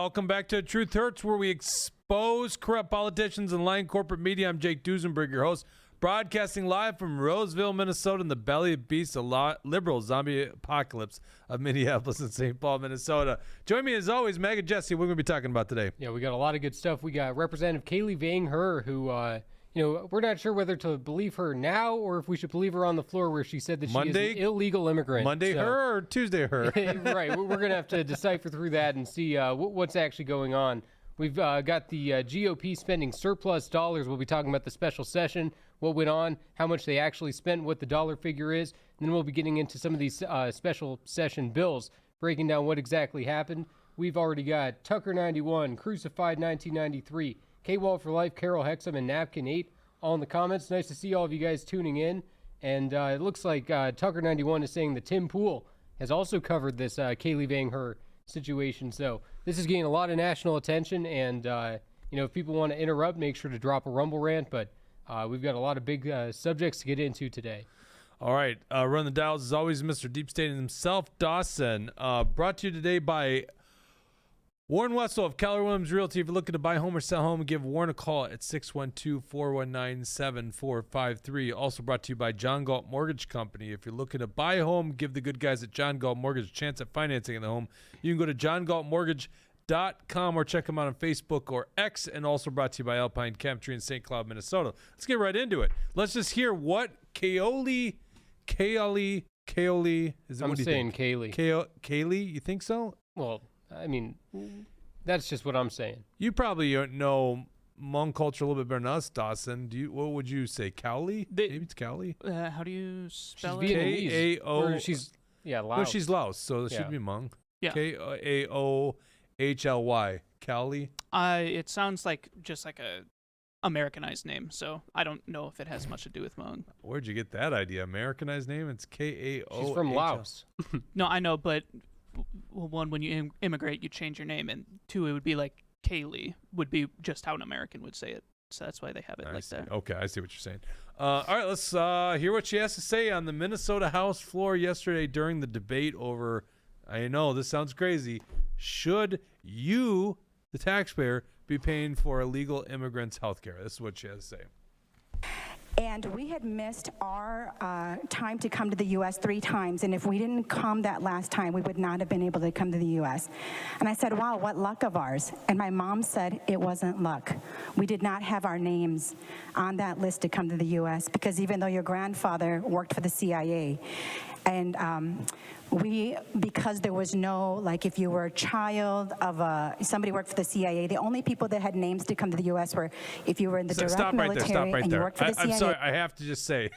welcome back to Truth Hurts, where we expose corrupt politicians and lying corporate media. I'm Jake Duesenberg, your host, broadcasting live from Roseville, Minnesota, in the belly of beast, a liberal zombie apocalypse of Minneapolis and St. Paul, Minnesota. Join me, as always, MAGA Jesse. What are we going to be talking about today? Yeah, we got a lot of good stuff. We got Representative Kaylee Vang-Her, who, we're not sure whether to believe her now or if we should believe her on the floor where she said that she is an illegal immigrant. Monday her or Tuesday her? Right. We're going to have to decipher through that and see what's actually going on. We've got the GOP spending surplus dollars. We'll be talking about the special session, what went on, how much they actually spent, what the dollar figure is. And then we'll be getting into some of these special session bills, breaking down what exactly happened. We've already got Tucker 91, Crucified 1993, K-Wall for Life, Carol Hexam, and Napkin 8 all in the comments. Nice to see all of you guys tuning in. And it looks like Tucker 91 is saying that Tim Pool has also covered this Kaylee Vang-Her situation. So this is getting a lot of national attention. And, if people want to interrupt, make sure to drop a Rumble rant. But we've got a lot of big subjects to get into today. All right. Run the dials, as always, Mr. Deep State himself, Dawson. Brought to you today by Warren Wessel of Keller Williams Realty. If you're looking to buy home or sell home, give Warren a call at 612-419-7453. Also brought to you by John Galt Mortgage Company. If you're looking to buy a home, give the good guys at John Galt Mortgage a chance at financing the home. You can go to johngaltmortgage.com or check them out on Facebook or X. And also brought to you by Alpine Chemistry in St. Cloud, Minnesota. Let's get right into it. Let's just hear what Kaylee, is it? I'm saying Kaylee. Kaylee, you think so? Well, I mean, that's just what I'm saying. You probably know Hmong culture a little bit better than us, Dawson. What would you say? Cowley? Maybe it's Cowley. How do you spell She's it? Vietnamese. K-A-O. Or she's, Laos. No, she's Laos, so it Yeah. should be Hmong. Yeah. K-A-O-H-L-Y. Cowley? It sounds like just like a Americanized name, so I don't know if it has much to do with Hmong. Where'd you get that idea? Americanized name? It's K-A-O-H-L-Y. She's from Laos. No, I know, but one, when you immigrate, you change your name, and two, it would be like Kaylee would be just how an American would say it. So that's why they have it that. Okay, I see what you're saying. All right, let's hear what she has to say on the Minnesota House floor yesterday during the debate over, I know this sounds crazy, should you, the taxpayer, be paying for illegal immigrants' health care? This is what she has to say. And we had missed our time to come to the U.S. 3 times. And if we didn't come that last time, we would not have been able to come to the U.S. And I said, wow, what luck of ours. And my mom said it wasn't luck. We did not have our names on that list to come to the U.S. because even though your grandfather worked for the CIA, and because there was no, like if you were a child of somebody worked for the CIA, the only people that had names to come to the U.S. were if you were in the direct military and you worked for the CIA. I'm sorry, I have to just say,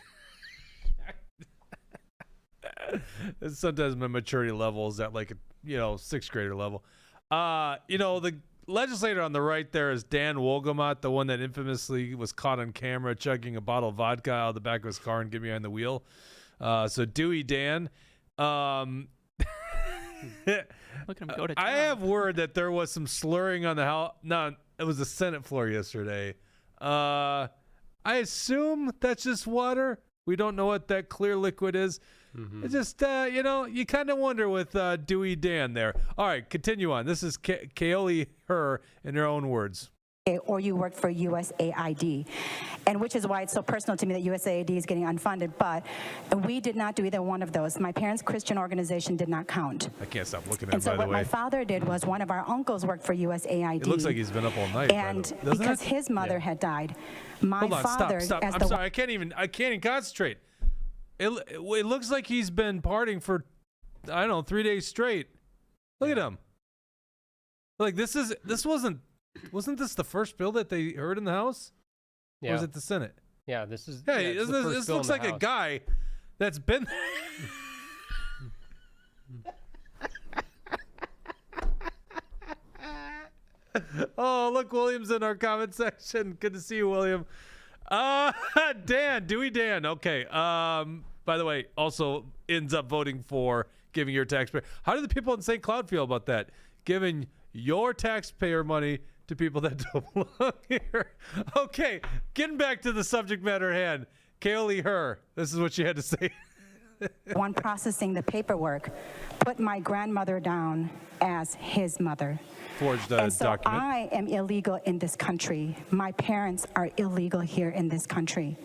sometimes my maturity level is at like a 6th grader level. The legislator on the right there is Dan Wolgamott, the one that infamously was caught on camera chugging a bottle of vodka out of the back of his car and getting behind the wheel. So Dewey Dan. Look at him go to town. I have word that there was some slurring on the House. No, it was the Senate floor yesterday. I assume that's just water. We don't know what that clear liquid is. Mm-hmm. It's just, you kind of wonder with Dewey Dan there. All right, continue on. This is Kaylee Her in her own words. Or you work for USAID, and which is why it's so personal to me that USAID is getting unfunded, but we did not do either one of those. My parents' Christian organization did not count. I can't stop looking at him, and so by the way. what my father did was one of our uncles worked for USAID. It looks like he's been up all night. And because his mother had died, my Hold on, father... Stop. I'm sorry, I can't even concentrate. It looks like he's been partying for, 3 days straight. Look at him. Like, wasn't this the first bill that they heard in the House? Yeah. Or was it the Senate? Yeah, this is... Hey, this looks like a guy that's been... Oh, look, William's in our comment section. Good to see you, William. Dewey Dan. Okay. By the way, also ends up voting for giving your taxpayer. How do the people in St. Cloud feel about that? Giving your taxpayer money to people that don't belong here. Okay, getting back to the subject matter at hand. Kaylee Her, this is what she had to say. one processing the paperwork, put my grandmother down as his mother. Forged a And so document. I am illegal in this country. My parents are illegal here in this country.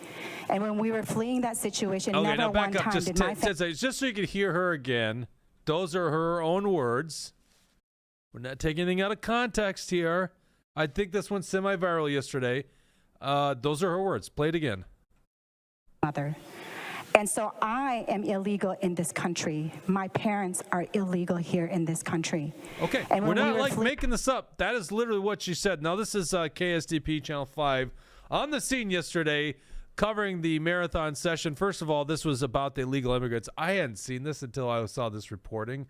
And when we were fleeing that situation, Okay, never now one back up time did my just so you can hear her again. Those are her own words. We're not taking anything out of context here. I think this went semi-viral yesterday. Those are her words. Play it again. mother. And so I am illegal in this country. My parents are illegal here in this country. Okay, And we're when we not were like making this up. That is literally what she said. Now, this is KSDP Channel 5 on the scene yesterday covering the marathon session. First of all, this was about the illegal immigrants. I hadn't seen this until I saw this reporting.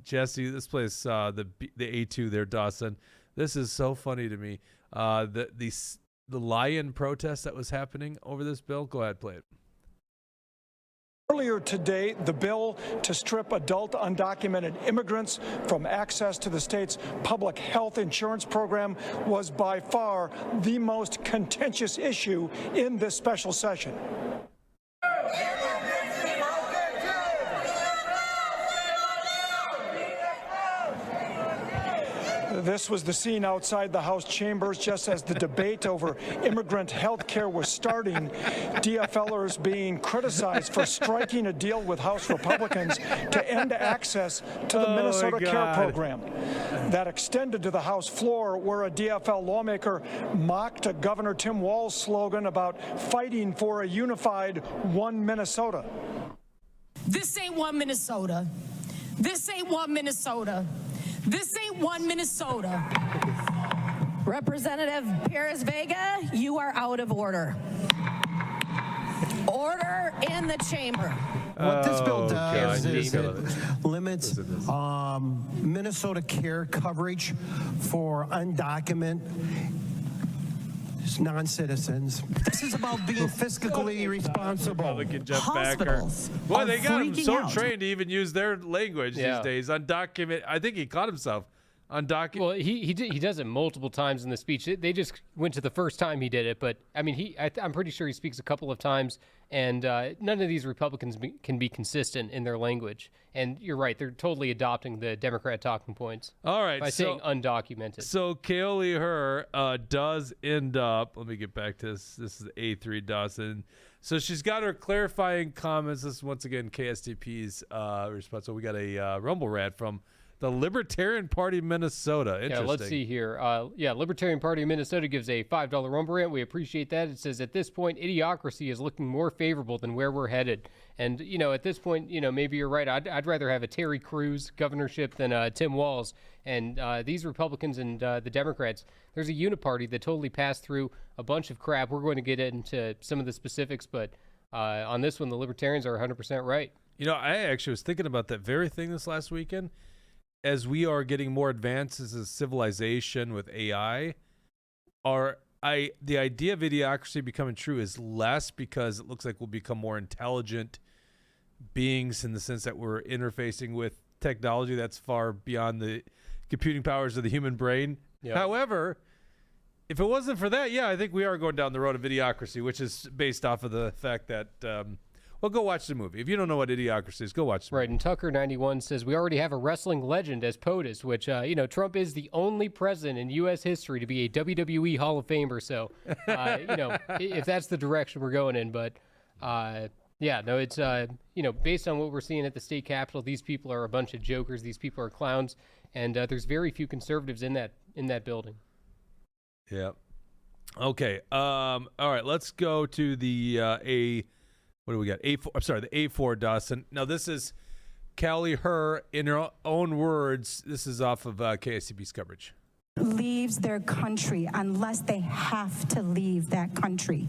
Jesse, this place, the A2 there, Dawson. This is so funny to me. The lion protest that was happening over this bill. Go ahead, play it. Earlier today, the bill to strip adult undocumented immigrants from access to the state's public health insurance program was by far the most contentious issue in this special session. This was the scene outside the House chambers just as the debate over immigrant health care was starting. DFLers being criticized for striking a deal with House Republicans to end access to the Minnesota Care Program. That extended to the House floor where a DFL lawmaker mocked a Governor Tim Walz slogan about fighting for a unified one Minnesota. This ain't one Minnesota. This ain't one Minnesota. This ain't one Minnesota. Representative Perez Vega, you are out of order. Order in the chamber. What this bill does is God. it limits Minnesota care coverage for undocumented non-citizens. This is about being fiscally responsible. Republican Jeff Backer. Hospitals Well, are they got him freaking so out. trained to even use their language these days. Undocumented. I think he caught himself. Undocumented. Well, he does it multiple times in the speech. They just went to the first time he did it, but I mean, I'm pretty sure he speaks a couple of times, and none of these Republicans can be consistent in their language. And you're right; they're totally adopting the Democrat talking points. All right, by saying undocumented. So Kaoli Her does end up. Let me get back to this. This is A3 Dawson. So she's got her clarifying comments. This is once again KSTP's response. So we got a Rumble Rat from the Libertarian Party of Minnesota. Interesting. Yeah, let's see here. Libertarian Party of Minnesota gives a $5 Rumble Rant. We appreciate that. It says, at this point, idiocracy is looking more favorable than where we're headed. And, at this point, maybe you're right. I'd rather have a Terry Crews governorship than Tim Walz. And these Republicans and the Democrats, there's a uniparty that totally passed through a bunch of crap. We're going to get into some of the specifics, but on this one, the Libertarians are 100% right. I actually was thinking about that very thing this last weekend. As we are getting more advanced as a civilization with AI, the idea of idiocracy becoming true is less because it looks like we'll become more intelligent beings in the sense that we're interfacing with technology that's far beyond the computing powers of the human brain. Yep. However, if it wasn't for that, I think we are going down the road of idiocracy, which is based off of the fact that well, go watch the movie. If you don't know what idiocracy is, go watch the movie. Right, and Tucker91 says, we already have a wrestling legend as POTUS, which, Trump is the only president in U.S. history to be a WWE Hall of Famer. So, if that's the direction we're going in. But, it's, based on what we're seeing at the state capitol, these people are a bunch of jokers. These people are clowns. And there's very few conservatives in that building. Yeah. Okay. All right, let's go to the what do we got? A4. I'm sorry, the A4 Dawson. Now this is Callie Her in her own words. This is off of KSCB's coverage. leaves their country unless they have to leave that country.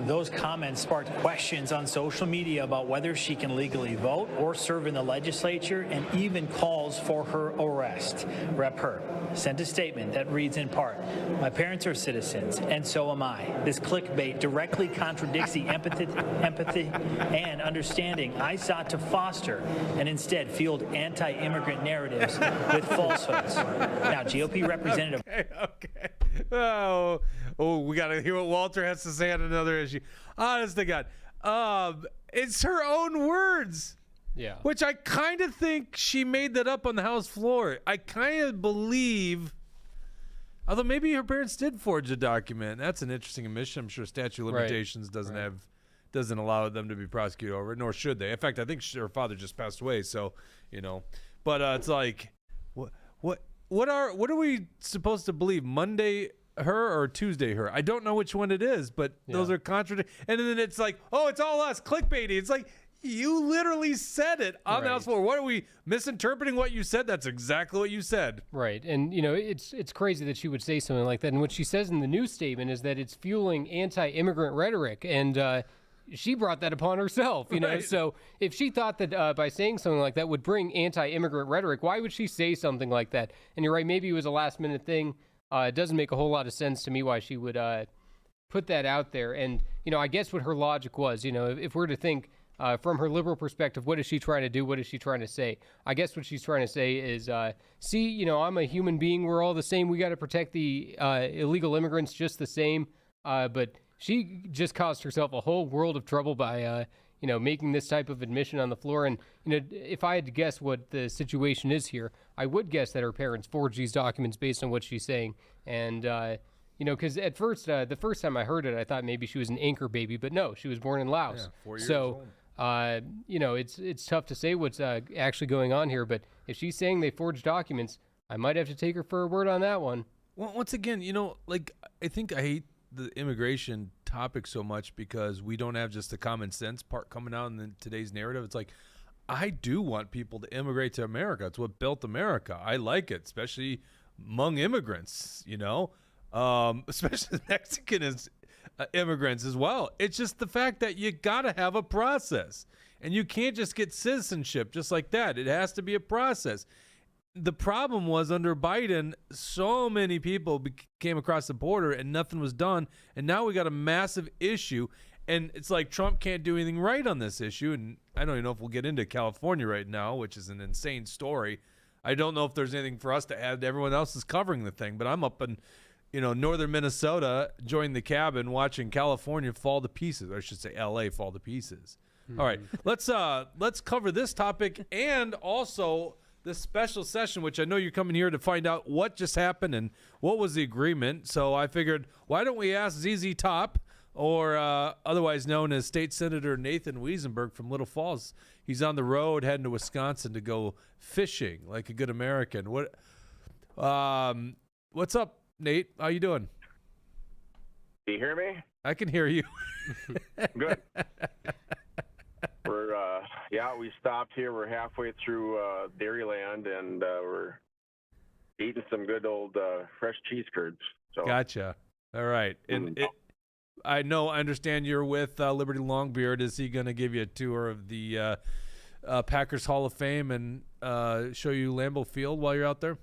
Those comments sparked questions on social media about whether she can legally vote or serve in the legislature, and even calls for her arrest. Rep. Her sent a statement that reads in part, "My parents are citizens, and so am I. This clickbait directly contradicts the empathy and understanding I sought to foster, and instead fueled anti-immigrant narratives with falsehoods." Now, GOP Representative... Okay. Oh, we got to hear what Walter has to say on another issue. Honest to God. It's her own words. Yeah. Which I kind of think she made that up on the House floor. I kind of believe, although maybe her parents did forge a document. That's an interesting admission. I'm sure statute of limitations doesn't allow them to be prosecuted over it, nor should they. In fact, I think her father just passed away, so But it's like, what are we supposed to believe? Monday her or Tuesday her? I don't know which one it is, but those are contradictory. And then it's like, oh, it's all us, clickbaity. It's like, you literally said it on the House floor. What are we misinterpreting what you said? That's exactly what you said. Right. And, it's crazy that she would say something like that. And what she says in the news statement is that it's fueling anti-immigrant rhetoric. And she brought that upon herself, So if she thought that by saying something like that would bring anti-immigrant rhetoric, why would she say something like that? And you're right, maybe it was a last-minute thing. It doesn't make a whole lot of sense to me why she would put that out there. And, I guess what her logic was, if we're to think from her liberal perspective, what is she trying to do? What is she trying to say? I guess what she's trying to say is, see, I'm a human being. We're all the same. We got to protect the illegal immigrants just the same. But she just caused herself a whole world of trouble by, making this type of admission on the floor. And, if I had to guess what the situation is here, I would guess that her parents forged these documents based on what she's saying. And, because at first, the first time I heard it, I thought maybe she was an anchor baby, but no, she was born in Laos. Yeah, 4 years so, old. It's tough to say what's actually going on here, but if she's saying they forged documents, I might have to take her for a word on that one. Well, once again, I think I hate the immigration topic so much because we don't have just the common sense part coming out in today's narrative. It's like, I do want people to immigrate to America. It's what built America. I like it, especially among immigrants, especially Mexican immigrants as well. It's just the fact that you got to have a process, and you can't just get citizenship just like that. It has to be a process. The problem was under Biden, so many people came across the border and nothing was done. And now we got a massive issue. And it's like Trump can't do anything right on this issue. And I don't even know if we'll get into California right now, which is an insane story. I don't know if there's anything for us to add. Everyone else is covering the thing. But I'm up in, northern Minnesota, joining the cabin, watching California fall to pieces. Or I should say L.A. fall to pieces. All right, let's cover this topic and also this special session, which I know you're coming here to find out what just happened and what was the agreement. So I figured, why don't we ask ZZ Top, or otherwise known as State Senator Nathan Wiesenberg from Little Falls. He's on the road heading to Wisconsin to go fishing like a good American. What's up, Nate? How you doing? Do you hear me? I can hear you. Good. We stopped here. We're halfway through Dairyland, and we're eating some good old fresh cheese curds. So. Gotcha. All right. And I understand you're with Liberty Longbeard. Is he going to give you a tour of the Packers Hall of Fame and show you Lambeau Field while you're out there?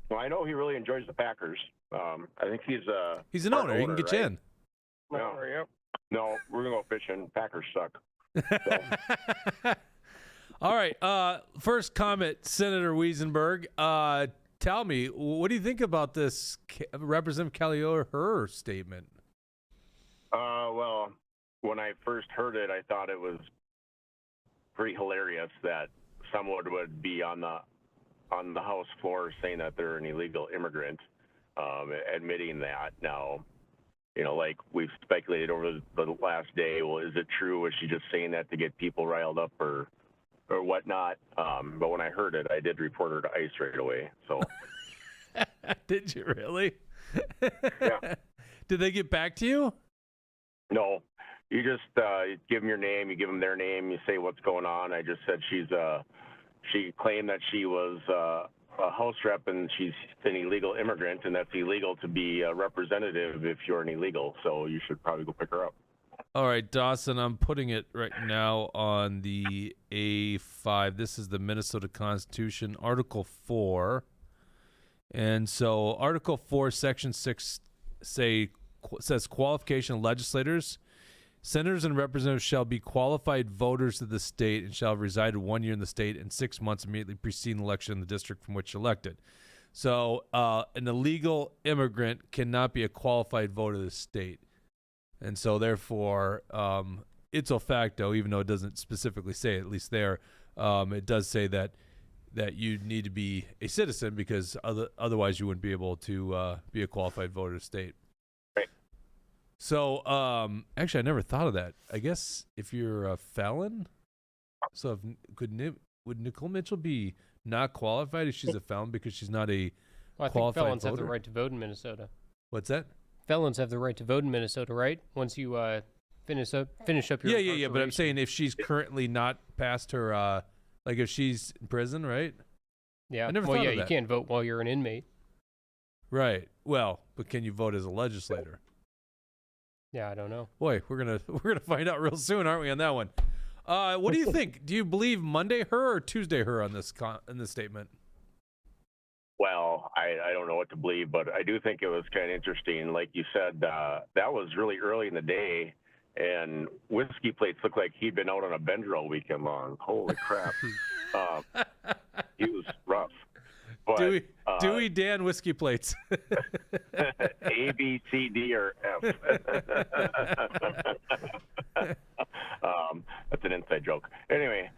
Well, I know he really enjoys the Packers. I think he's an owner. He can get you in. No, no, we're going to go fishing. Packers suck. All right. First comment, Senator Wiesenberg. Tell me, what do you think about this Representative Callioher statement? Well, when I first heard it, I thought it was pretty hilarious that someone would be on the House floor saying that they're an illegal immigrant, admitting that. Now, like we've speculated over the last day, well, is it true? Was she just saying that to get people riled up or whatnot? But when I heard it, I did report her to ICE right away. So, did you really? Yeah. Did they get back to you? No. You just give them your name, you give them their name, you say what's going on. I just said she claimed that she was a House rep and she's an illegal immigrant, and that's illegal to be a representative if you're an illegal. So you should probably go pick her up. All right, Dawson, I'm putting it right now on the A5. This is the Minnesota Constitution, Article 4. And so Article 4, Section 6 says qualification of legislators. Senators and representatives shall be qualified voters of the state and shall have resided 1 year in the state and 6 months immediately preceding election in the district from which elected. So an illegal immigrant cannot be a qualified voter of the state. And so therefore, ipso facto, even though it doesn't specifically say it, at least there, it does say that you need to be a citizen because otherwise you wouldn't be able to be a qualified voter state. Right. So actually, I never thought of that. I guess if you're a felon, so would Nicole Mitchell be not qualified if she's a felon because she's not a Well, I think qualified felons have voter? the right to vote in Minnesota. What's that? Felons have the right to vote in Minnesota, right? Once you finish up your Yeah. But I'm incarceration. saying if she's currently not past her, like if she's in prison, right? Yeah. I never well, thought yeah, of you that. can't vote while you're an inmate. Right. Well, but can you vote as a legislator? Yeah, I don't know. Boy, we're gonna find out real soon, aren't we, on that one? What do you think? Do you believe Monday her or Tuesday her on this in this statement? Well, I don't know what to believe, but I do think it was kind of interesting. Like you said, that was really early in the day, and Whiskey Plates looked like he'd been out on a bender all weekend long. Holy crap. He was rough. But, Dewey Dan Whiskey Plates. A, B, C, D, or F. That's an inside joke. Anyway,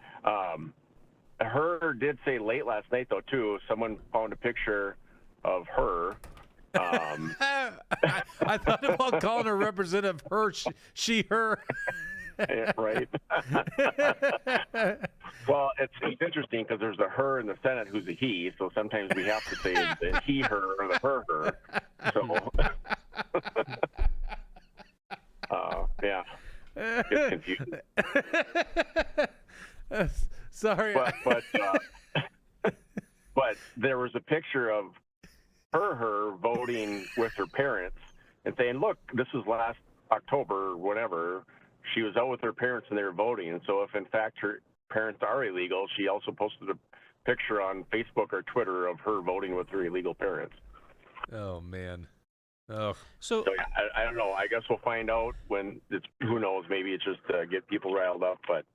her did say late last night, though, too. Someone found a picture of her. I thought about calling her representative her, she, her. Right. Well, it's interesting because there's a her in the Senate who's a he, so sometimes we have to say the he, her, or the her. So, yeah, it's confusing. Sorry. But there was a picture of her voting with her parents and saying, look, this was last October or whatever. She was out with her parents and they were voting. And so if in fact her parents are illegal, she also posted a picture on Facebook or Twitter of her voting with her illegal parents. Oh, man. Oh. So yeah, I don't know. I guess we'll find out when it's, who knows, maybe it's just to get people riled up. But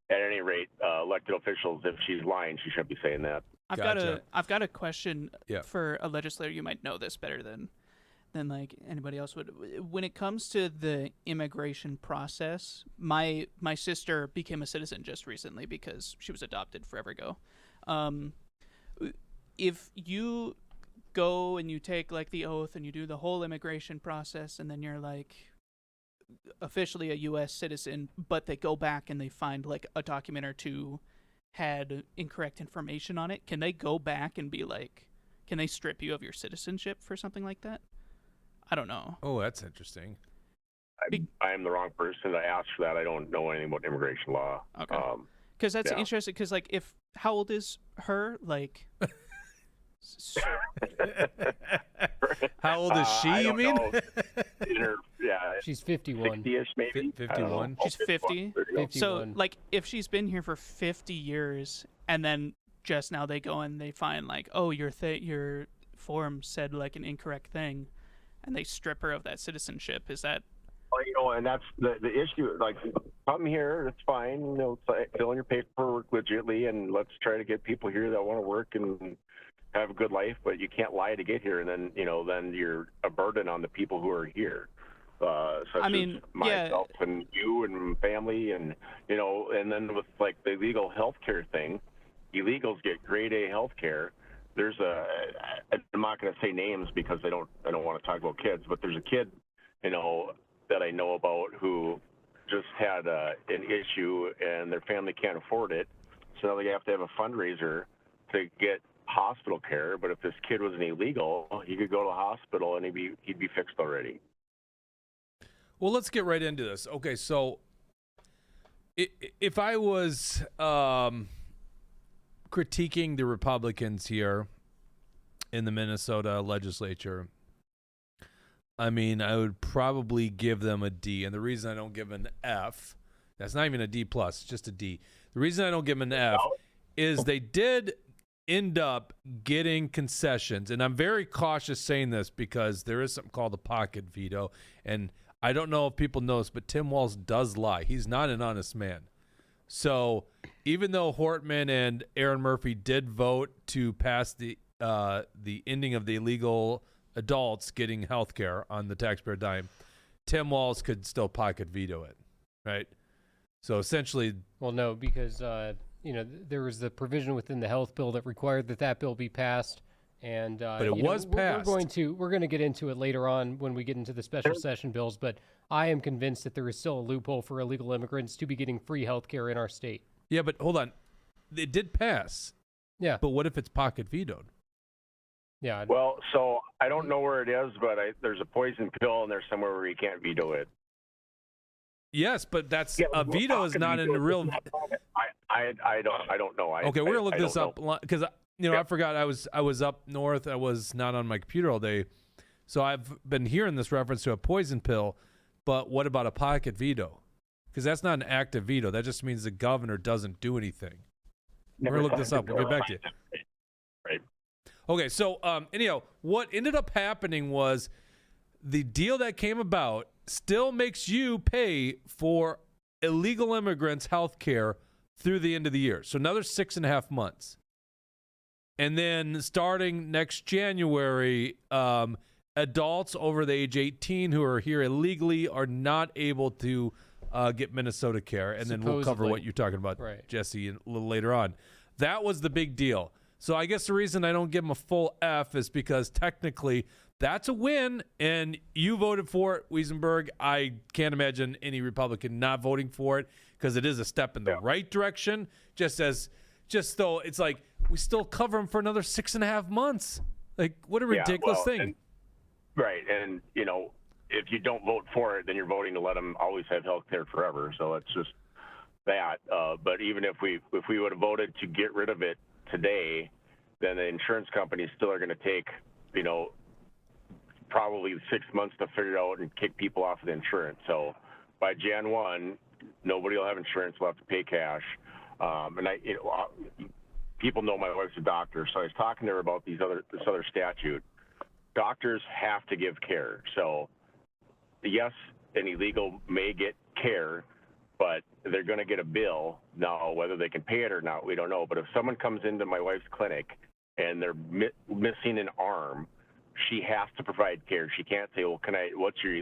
at any rate, elected officials, if she's lying, she shouldn't be saying that. I've got a question Yeah. for a legislator. You might know this better than like anybody else would. When it comes to the immigration process, my sister became a citizen just recently because she was adopted forever ago. If you go and you take like the oath and you do the whole immigration process and then you're like officially a U.S. citizen, but they go back and they find like a document or two had incorrect information on it, can they go back and be like, can they strip you of your citizenship for something like that? I don't know. Oh, that's interesting. I am the wrong person to ask for that. I don't know anything about immigration law. Okay. Because that's yeah. interesting. Because like, how old is her? Like, how old is she? You mean? She's 51. 60-ish, maybe. 51. She's 50. 51. So like, if she's been here for 50 years, and then just now they go and they find like, oh, your form said like an incorrect thing, and they strip her of that citizenship. Is that? Well, and that's the issue. Like, come here, it's fine. Fill in your paperwork legitly, and let's try to get people here that want to work and have a good life. But you can't lie to get here, and then then you're a burden on the people who are here. Such as myself and you and family, and and then with like the illegal health care thing, illegals get grade A health care. There's I'm not going to say names because I don't want to talk about kids, but there's a kid, that I know about who just had an issue and their family can't afford it. So now they have to have a fundraiser to get hospital care. But if this kid was an illegal, he could go to the hospital and he'd be fixed already. Well, let's get right into this. Okay, so if I was critiquing the Republicans here in the Minnesota legislature, I mean, I would probably give them a D. And the reason I don't give an F, that's not even a D plus, just a D. The reason I don't give them an F is they did end up getting concessions. And I'm very cautious saying this because there is something called a pocket veto. And I don't know if people know this, but Tim Walz does lie. He's not an honest man. So even though Hortman and Aaron Murphy did vote to pass the ending of the illegal adults getting health care on the taxpayer dime, Tim Walz could still pocket veto it, right? So essentially, well, no, because there was the provision within the health bill that required that bill be passed, and but it was passed. We're going to get into it later on when we get into the special session bills. But I am convinced that there is still a loophole for illegal immigrants to be getting free health care in our state. Yeah, but hold on, it did pass. Yeah, but what if it's pocket vetoed? Yeah. Well, so I don't know where it is, but there's a poison pill in there somewhere where you can't veto it. Yes, but that's a veto is not in the real. I don't know. Okay, we're gonna look this up because I forgot I was up north. I was not on my computer all day, so I've been hearing this reference to a poison pill. But what about a pocket veto? Because that's not an active veto. That just means the governor doesn't do anything. We're gonna look this up. We'll get back to you. Right. Okay, so anyhow, what ended up happening was the deal that came about still makes you pay for illegal immigrants' health care through the end of the year. So another 6.5 months. And then starting next January, adults over the age 18 who are here illegally are not able to get Minnesota care. And then we'll cover what you're talking about, right, Jesse, a little later on. That was the big deal. So I guess the reason I don't give them a full F is because technically that's a win, and you voted for it, Wiesenberg. I can't imagine any Republican not voting for it because it is a step in the right direction. Just though it's like we still cover them for another 6.5 months. Like, what a ridiculous thing. And if you don't vote for it, then you're voting to let them always have health care forever. So it's just that. But even if we would have voted to get rid of it today, then the insurance companies still are going to take, probably 6 months to figure out and kick people off of the insurance. So by Jan 1, nobody will have insurance. We'll have to pay cash. People know my wife's a doctor, so I was talking to her about this other statute. Doctors have to give care. So yes, an illegal may get care, but they're going to get a bill. Now, whether they can pay it or not, we don't know. But if someone comes into my wife's clinic and they're missing an arm, she has to provide care. She can't say, "Well, what's your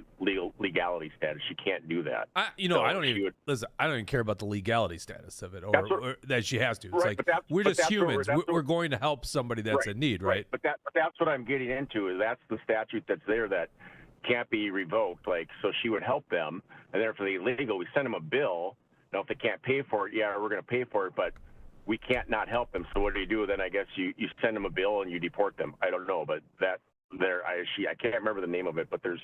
legality status?" She can't do that. I don't even care about the legality status of it, or that she has to. It's right, like we're just humans. We're going to help somebody that's in need, right? But that's what I'm getting into. Is that's the statute that's there that can't be revoked. Like, so she would help them, and then for the illegal, we send them a bill. Now, if they can't pay for it, we're going to pay for it, but we can't not help them. So what do you do? Then I guess you send them a bill and you deport them. I don't know, but I can't remember the name of it, but there's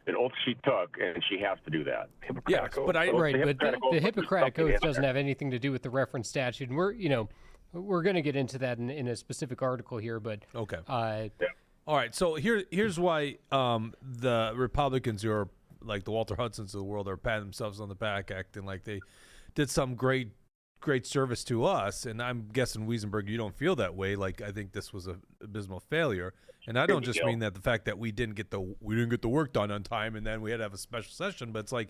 an oath she took, and she has to do that. Yes, but the Hippocratic Oath doesn't have anything to do with the reference statute, and we're going to get into that in a specific article here. But okay, all right. So here's why the Republicans who are like the Walter Hudsons of the world are patting themselves on the back, acting like they did some great service to us, and I'm guessing Wiesenberg, you don't feel that way. Like, I think this was an abysmal failure, and I don't just mean that the fact that we didn't get the work done on time, and then we had to have a special session. But it's like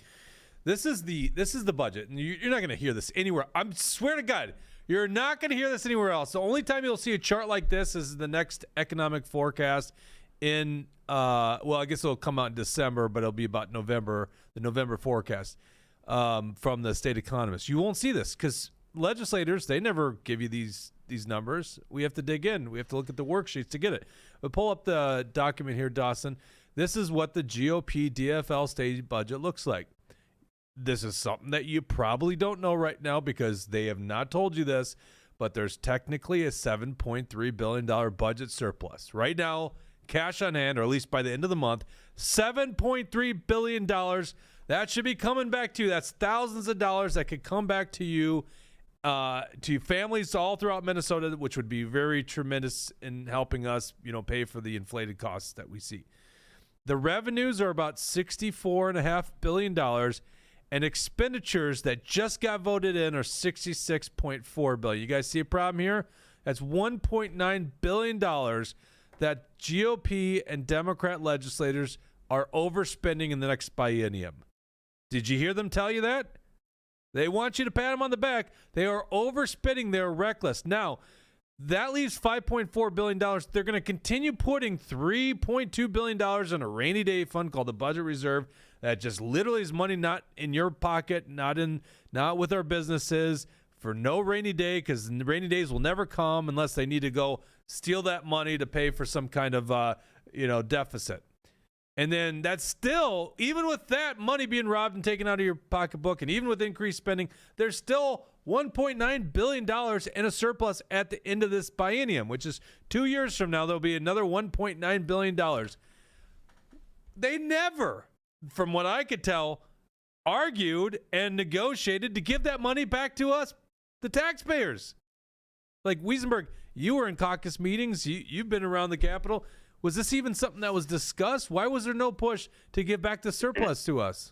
this is the budget, and you're not going to hear this anywhere. I swear to God, you're not going to hear this anywhere else. The only time you'll see a chart like this is the next economic forecast in I guess it'll come out in December, but it'll be about November, the November forecast from the state economists. You won't see this because legislators, they never give you these numbers. We have to dig in. We have to look at the worksheets to get it. But pull up the document here, Dawson. This is what the GOP DFL state budget looks like. This is something that you probably don't know right now because they have not told you this, but there's technically a $7.3 billion budget surplus. Right now, cash on hand, or at least by the end of the month, $7.3 billion. That should be coming back to you. That's thousands of dollars that could come back to you, to families all throughout Minnesota, which would be very tremendous in helping us, pay for the inflated costs that we see. The revenues are about $64.5 billion, and expenditures that just got voted in are $66.4 billion. You guys see a problem here? That's $1.9 billion that GOP and Democrat legislators are overspending in the next biennium. Did you hear them tell you that? They want you to pat them on the back. They are overspending. They're reckless. Now, that leaves $5.4 billion. They're going to continue putting $3.2 billion in a rainy day fund called the budget reserve. that just literally is money not in your pocket, not with our businesses for no rainy day, because rainy days will never come unless they need to go steal that money to pay for some kind of deficit. And then that's still, even with that money being robbed and taken out of your pocketbook, and even with increased spending, there's still $1.9 billion in a surplus at the end of this biennium, which is 2 years from now, there'll be another $1.9 billion. They never, from what I could tell, argued and negotiated to give that money back to us, the taxpayers. Like Wiesenberg, you were in caucus meetings. You've been around the Capitol. Was this even something that was discussed? Why was there no push to give back the surplus to us?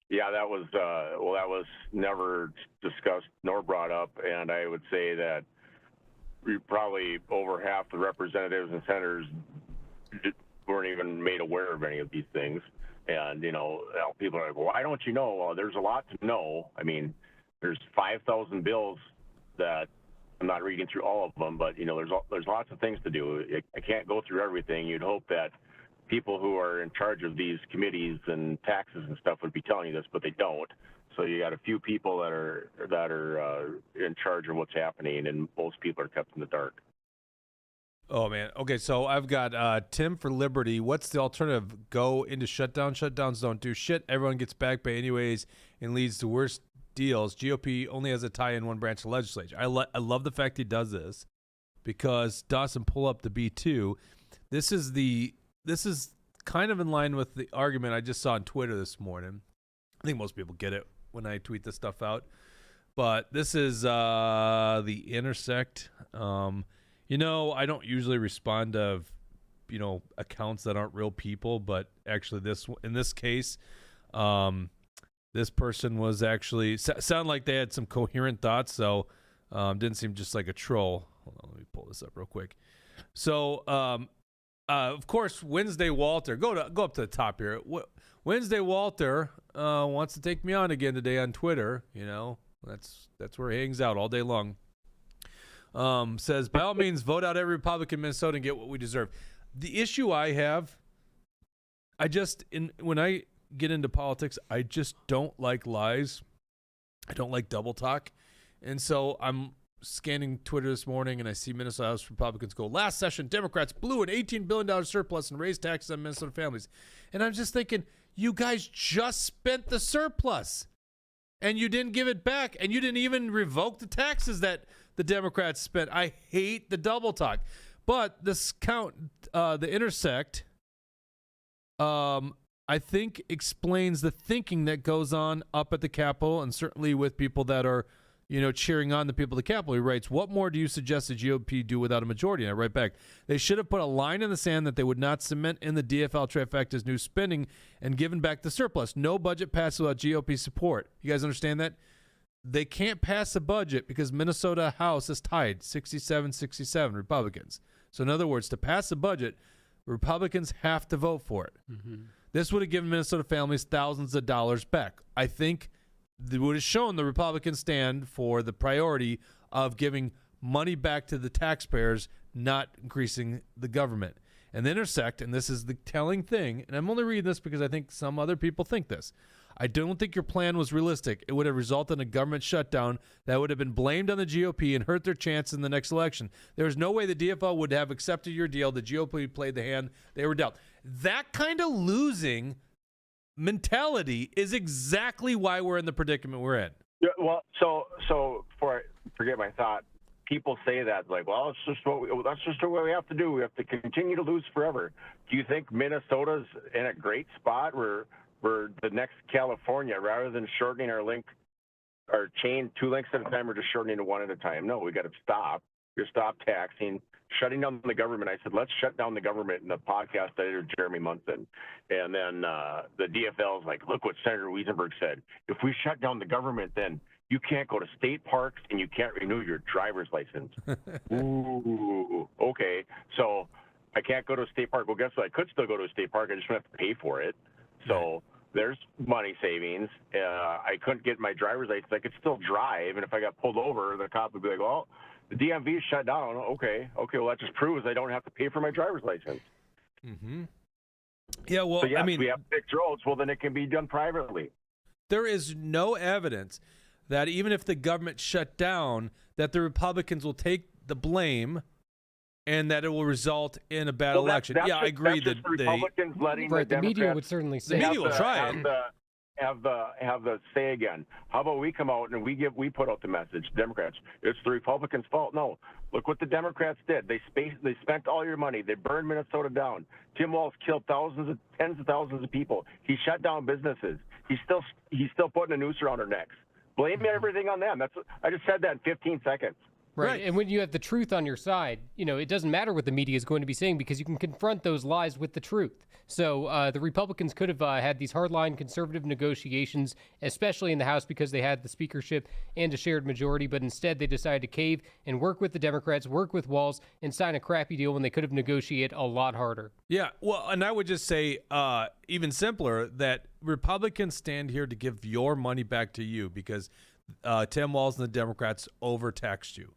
Yeah, that was never discussed nor brought up, and I would say that probably over half the representatives and senators weren't even made aware of any of these things. And people are like, "Well, why don't you know?" Well, there's a lot to know. I mean, there's 5,000 bills that I'm not reading through all of them, but there's lots of things to do. I can't go through everything. You'd hope that people who are in charge of these committees and taxes and stuff would be telling you this, but they don't. So you got a few people that are in charge of what's happening, and most people are kept in the dark. Oh man. Okay, so I've got Tim for Liberty. What's the alternative? Go into shutdown. Shutdowns don't do shit. Everyone gets back pay anyways, and leads to worse deals. GOP only has a tie in one branch of the legislature. I love the fact he does this, because Dawson, pull up the B2. This is kind of in line with the argument I just saw on Twitter this morning. I think most people get it when I tweet this stuff out. But this is the Intersect. I don't usually respond to, accounts that aren't real people, but actually in this case, this person was actually sound like they had some coherent thoughts, so didn't seem just like a troll. Hold on, let me pull this up real quick. So, of course, Wednesday Walter, go up to the top here. Wednesday Walter wants to take me on again today on Twitter. That's where he hangs out all day long. Says, by all means, vote out every Republican in Minnesota and get what we deserve. The issue I have, when I get into politics, I just don't like lies. I don't like double talk. And so I'm scanning Twitter this morning, and I see Minnesota House Republicans go, last session, Democrats blew an $18 billion surplus and raised taxes on Minnesota families. And I'm just thinking, you guys just spent the surplus, and you didn't give it back, and you didn't even revoke the taxes that the Democrats spent. I hate the double talk. But this the Intersect, I think explains the thinking that goes on up at the Capitol, and certainly with people that are, cheering on the people at the Capitol. He writes, what more do you suggest the GOP do without a majority? And I write back, they should have put a line in the sand that they would not cement in the DFL trifecta's new spending and given back the surplus. No budget passes without GOP support. You guys understand that? They can't pass a budget because Minnesota House is tied 67-67 Republicans. So in other words, to pass a budget, Republicans have to vote for it. Mm-hmm. This would have given Minnesota families thousands of dollars back. I think it would have shown the Republicans stand for the priority of giving money back to the taxpayers, not increasing the government. And the Intersect, and this is the telling thing, and I'm only reading this because I think some other people think this. I don't think your plan was realistic. It would have resulted in a government shutdown that would have been blamed on the GOP and hurt their chance in the next election. There's no way the DFL would have accepted your deal. The GOP played the hand they were dealt. That kind of losing mentality is exactly why we're in the predicament we're in. Yeah, well, so before I forget my thought, people say that like, well, that's just what we have to do. We have to continue to lose forever. Do you think Minnesota's in a great spot where we're the next California, rather than shortening our chain 2 links at a time, we're just shortening it 1 at a time? No, we got to stop. You stop taxing, shutting down the government. I said, let's shut down the government in the podcast I did with Jeremy Munson. And then the DFL is like, look what Senator Wiesenberg said. If we shut down the government, then you can't go to state parks and you can't renew your driver's license. Ooh, okay. So I can't go to a state park. Well, guess what? I could still go to a state park. I just don't have to pay for it. So there's money savings. I couldn't get my driver's license. I could still drive. And if I got pulled over, the cop would be like, well, the DMV is shut down. Okay. Well, that just proves I don't have to pay for my driver's license. Mm-hmm. Yeah, well, So yes, I mean, we have 6 roads. Well, then it can be done privately. there is no evidence that even if the government shut down, that the Republicans will take the blame and that it will result in a bad election. That's I agree that's that just the Republicans letting Right, the the media Democrats would certainly the say media will try it. have the say again. How about we come out and we put out the message, Democrats, it's the Republicans' fault. No, look what the Democrats did. They spent all your money. They burned Minnesota down. Tim Walz killed tens of thousands of people. He shut down businesses. He's still putting a noose around our necks. Blame everything on them. I just said that in 15 seconds. Right. And when you have the truth on your side, it doesn't matter what the media is going to be saying because you can confront those lies with the truth. So the Republicans could have had these hardline conservative negotiations, especially in the House because they had the speakership and a shared majority. But instead, they decided to cave and work with the Democrats, work with Walz, and sign a crappy deal when they could have negotiated a lot harder. Yeah, well, and I would just say even simpler that Republicans stand here to give your money back to you because Tim Walz and the Democrats overtaxed you.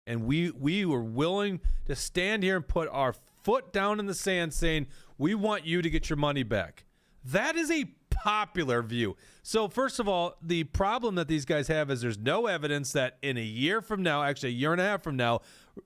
And we were willing to stand here and put our foot down in the sand saying, we want you to get your money back. That is a popular view. So first of all, the problem that these guys have is there's no evidence that in a year from now, actually a year and a half from now,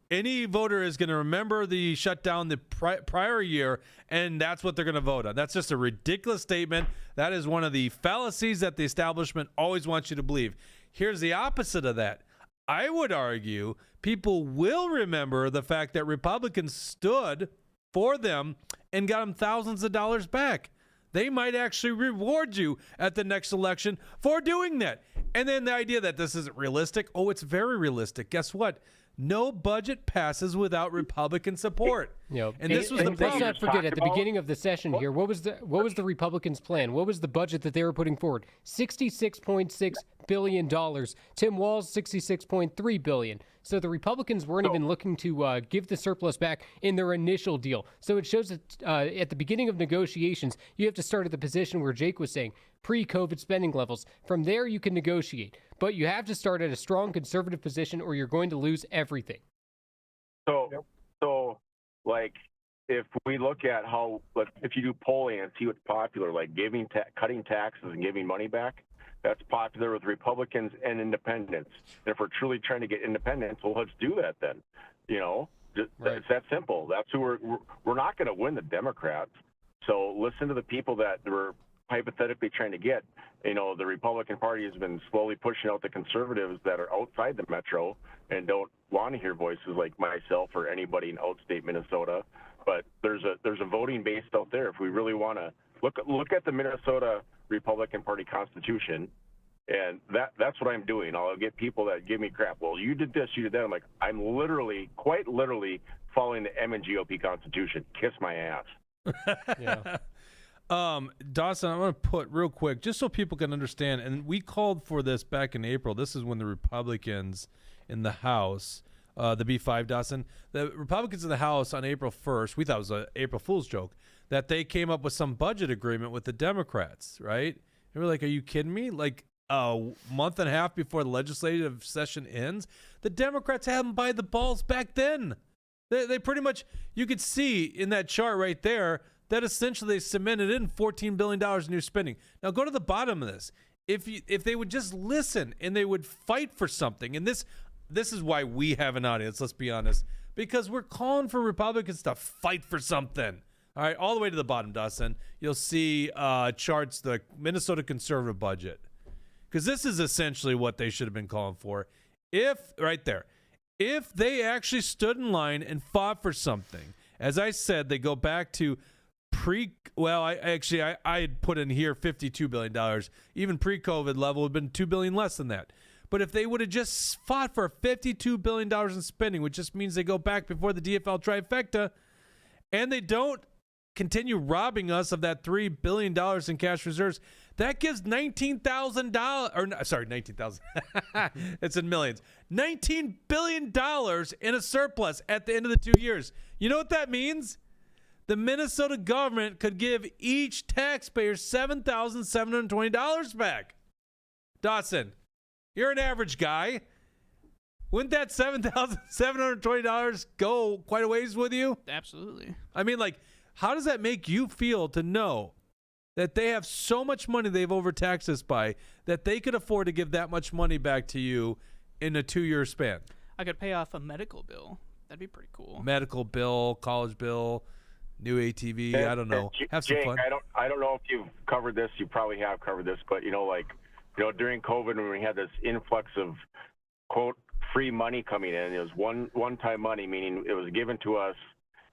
any voter is going to remember the shutdown the prior year, and that's what they're going to vote on. That's just a ridiculous statement. That is one of the fallacies that the establishment always wants you to believe. Here's the opposite of that. I would argue people will remember the fact that Republicans stood for them and got them thousands of dollars back. They might actually reward you at the next election for doing that. And then the idea that this isn't realistic, it's very realistic. Guess what? No budget passes without Republican support. And this was the problem. Let's not forget, at the beginning of the session here, what was the Republicans' plan? What was the budget that they were putting forward? $66.6 billion. Tim Walz, $66.3 billion. So the Republicans weren't even looking to give the surplus back in their initial deal. So it shows that at the beginning of negotiations, you have to start at the position where Jake was saying, pre-COVID spending levels. From there, you can negotiate. But you have to start at a strong conservative position or you're going to lose everything. So like, if we look at if you do polling and see what's popular, like cutting taxes and giving money back, that's popular with Republicans and independents. And if we're truly trying to get independence, well, let's do that then. It's that simple. That's who we're not going to win the Democrats. So listen to the people that we're hypothetically trying to get. The Republican Party has been slowly pushing out the conservatives that are outside the metro and don't want to hear voices like myself or anybody in outstate Minnesota. But there's a voting base out there. If we really want to look at the Minnesota Republican Party Constitution, and that's what I'm doing. I'll get people that give me crap. Well, you did this, you did that. I'm like, I'm quite literally following the MNGOP Constitution. Kiss my ass. Yeah. Dawson, I want to put real quick, just so people can understand, and we called for this back in April. This is when the Republicans in the House, the B5, Dawson, the Republicans in the House on April 1st, we thought it was an April Fool's joke, that they came up with some budget agreement with the Democrats, right? And we're like, are you kidding me? Like a month and a half before the legislative session ends, the Democrats had them by the balls back then. They pretty much, you could see in that chart right there, that essentially they cemented in $14 billion in new spending. Now go to the bottom of this. If they would just listen and they would fight for something, and this is why we have an audience, let's be honest, because we're calling for Republicans to fight for something. All right, all the way to the bottom, Dustin, you'll see charts, the Minnesota conservative budget, because this is essentially what they should have been calling for. If they actually stood in line and fought for something, as I said, they go back to I had put in here $52 billion. Even pre-COVID level would have been $2 billion less than that. But if they would have just fought for $52 billion in spending, which just means they go back before the DFL trifecta, and they don't continue robbing us of that $3 billion in cash reserves, that gives $19,000, sorry, 19,000. It's in millions. $19 billion in a surplus at the end of the 2 years. You know what that means? The Minnesota government could give each taxpayer $7,720 back. Dawson, you're an average guy. Wouldn't that $7,720 go quite a ways with you? Absolutely. I mean, like, How does that make you feel to know that they have so much money they've overtaxed us by that they could afford to give that much money back to you in a 2-year span? I could pay off a medical bill. That'd be pretty cool. Medical bill, college bill, new ATV. I don't know. Have some Jake, fun. I don't know if you've covered this. You probably have covered this, but during COVID when we had this influx of quote free money coming in, it was one-time money, meaning it was given to us,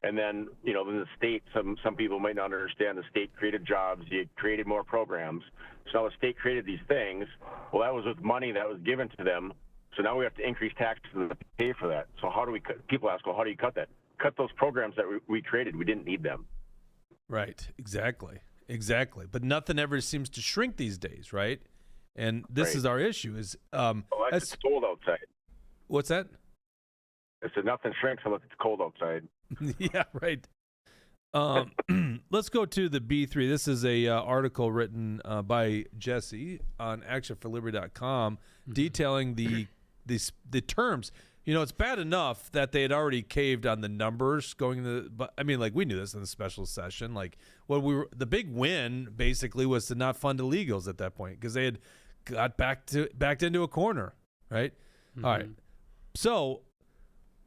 and then then the state. Some people might not understand. The state created jobs. You created more programs. So now the state created these things. Well, that was with money that was given to them. So now we have to increase taxes to pay for that. So how do we cut? People ask, well, how do you cut that? Cut those programs that we created. We didn't need them. Right. Exactly. But nothing ever seems to shrink these days, right? And this is our issue. Is it's cold outside. What's that? I said nothing shrinks unless it's cold outside. Yeah, right. Let's go to the B3. This is a article written by Jesse on actionforliberty.com detailing the terms. It's bad enough that they had already caved on the numbers going to but I mean, like, we knew this in the special session. Like, the big win basically was to not fund illegals at that point because they had got backed into a corner, right? All right. So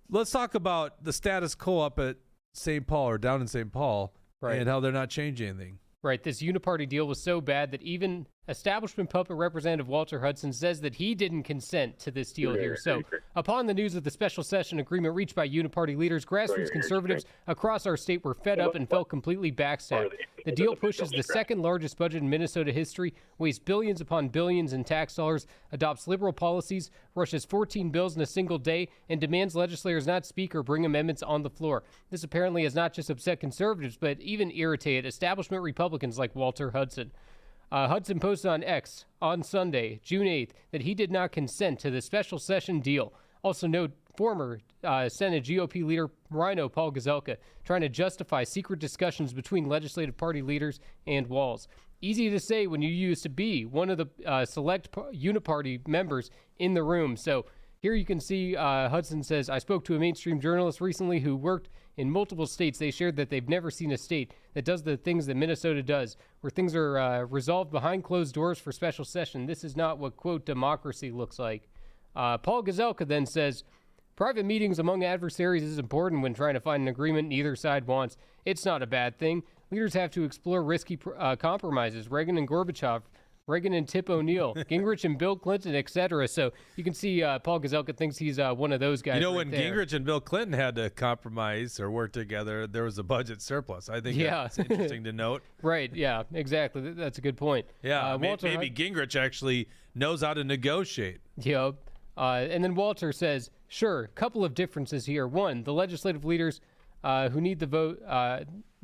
let's talk about the status quo up at St. Paul or down in St. Paul, right, and how they're not changing anything. Right. This uniparty deal was so bad that even establishment puppet Representative Walter Hudson says that he didn't consent to this deal here. So upon the news of the special session agreement reached by uniparty leaders, grassroots conservatives across our state were fed up and felt completely backstabbed. The deal pushes the second largest budget in Minnesota history, wastes billions upon billions in tax dollars, adopts liberal policies, rushes 14 bills in a single day, and demands legislators not speak or bring amendments on the floor. This apparently has not just upset conservatives, but even irritated establishment Republicans like Walter Hudson. Hudson posted on X on Sunday, June 8th, that he did not consent to the special session deal. Also note former Senate GOP leader Rhino Paul Gazelka trying to justify secret discussions between legislative party leaders and Walz. Easy to say when you used to be one of the select uniparty members in the room. So here you can see Hudson says, I spoke to a mainstream journalist recently who worked in multiple states. They shared that they've never seen a state that does the things that Minnesota does, where things are resolved behind closed doors for special session. This is not what, quote, democracy looks like. Paul Gazelka then says, private meetings among adversaries is important when trying to find an agreement neither side wants. It's not a bad thing. Leaders have to explore risky compromises. Reagan and Gorbachev, Reagan and Tip O'Neill, Gingrich and Bill Clinton, etc. So you can see Paul Gazelka thinks he's one of those guys. When Gingrich and Bill Clinton had to compromise or work together, there was a budget surplus. I think that's interesting to note. Right, yeah, exactly. That's a good point. Yeah, maybe Gingrich actually knows how to negotiate. Yep. And then Walter says, sure, couple of differences here. One, the legislative leaders who need the vote,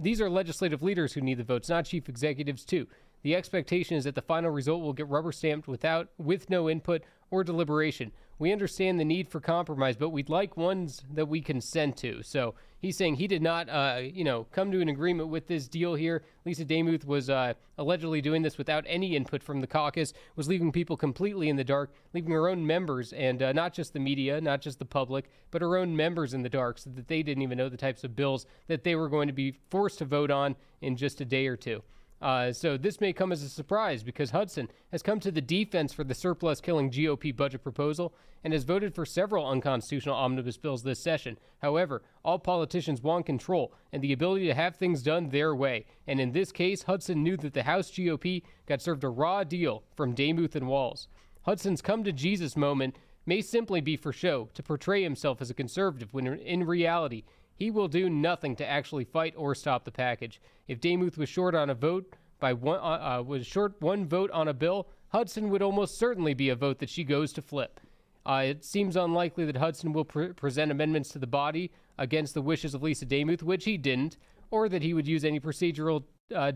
these are legislative leaders who need the votes, not chief executives too. The expectation is that the final result will get rubber stamped with no input or deliberation. We understand the need for compromise, but we'd like ones that we consent to. So he's saying he did not, come to an agreement with this deal here. Lisa Demuth was allegedly doing this without any input from the caucus, was leaving people completely in the dark, leaving her own members and not just the media, not just the public, but her own members in the dark so that they didn't even know the types of bills that they were going to be forced to vote on in just a day or two. So this may come as a surprise because Hudson has come to the defense for the surplus-killing GOP budget proposal and has voted for several unconstitutional omnibus bills this session. However, all politicians want control and the ability to have things done their way. And in this case, Hudson knew that the House GOP got served a raw deal from Demuth and Walz. Hudson's come-to-Jesus moment may simply be for show, to portray himself as a conservative, when in reality, he will do nothing to actually fight or stop the package. If Demuth was short on a vote was short one vote on a bill, Hudson would almost certainly be a vote that she goes to flip. It seems unlikely that Hudson will present amendments to the body against the wishes of Lisa Demuth, which he didn't, or that he would use any procedural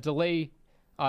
delay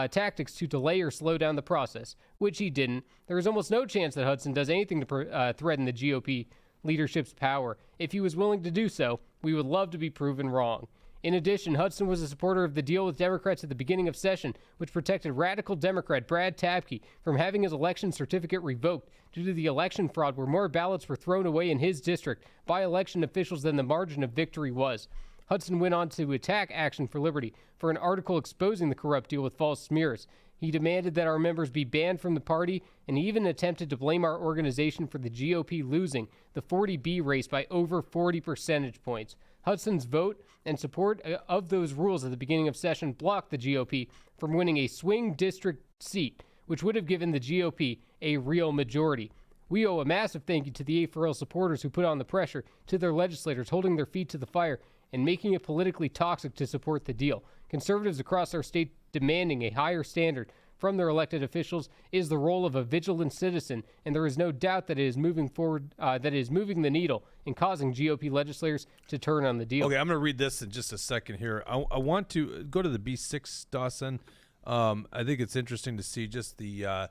tactics to delay or slow down the process, which he didn't. There is almost no chance that Hudson does anything to threaten the GOP leadership's power. If he was willing to do so, we would love to be proven wrong. In addition, Hudson was a supporter of the deal with Democrats at the beginning of session, which protected radical Democrat Brad Tapke from having his election certificate revoked due to the election fraud where more ballots were thrown away in his district by election officials than the margin of victory was. Hudson went on to attack Action for Liberty for an article exposing the corrupt deal with false smears. He demanded that our members be banned from the party, and he even attempted to blame our organization for the GOP losing the 40B race by over 40 percentage points. Hudson's vote and support of those rules at the beginning of session blocked the GOP from winning a swing district seat, which would have given the GOP a real majority. We owe a massive thank you to the A4L supporters who put on the pressure to their legislators, holding their feet to the fire and making it politically toxic to support the deal. Conservatives across our state demanding a higher standard from their elected officials is the role of a vigilant citizen, and there is no doubt that it is moving forward, that it is moving the needle and causing GOP legislators to turn on the deal. Okay, I'm going to read this in just a second here. I want to go to the B6, Dawson. I think it's interesting to see just the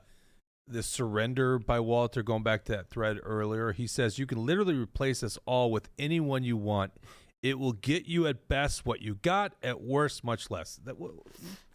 surrender by Walter, going back to that thread earlier. He says, you can literally replace us all with anyone you want. It will get you at best what you got, at worst much less.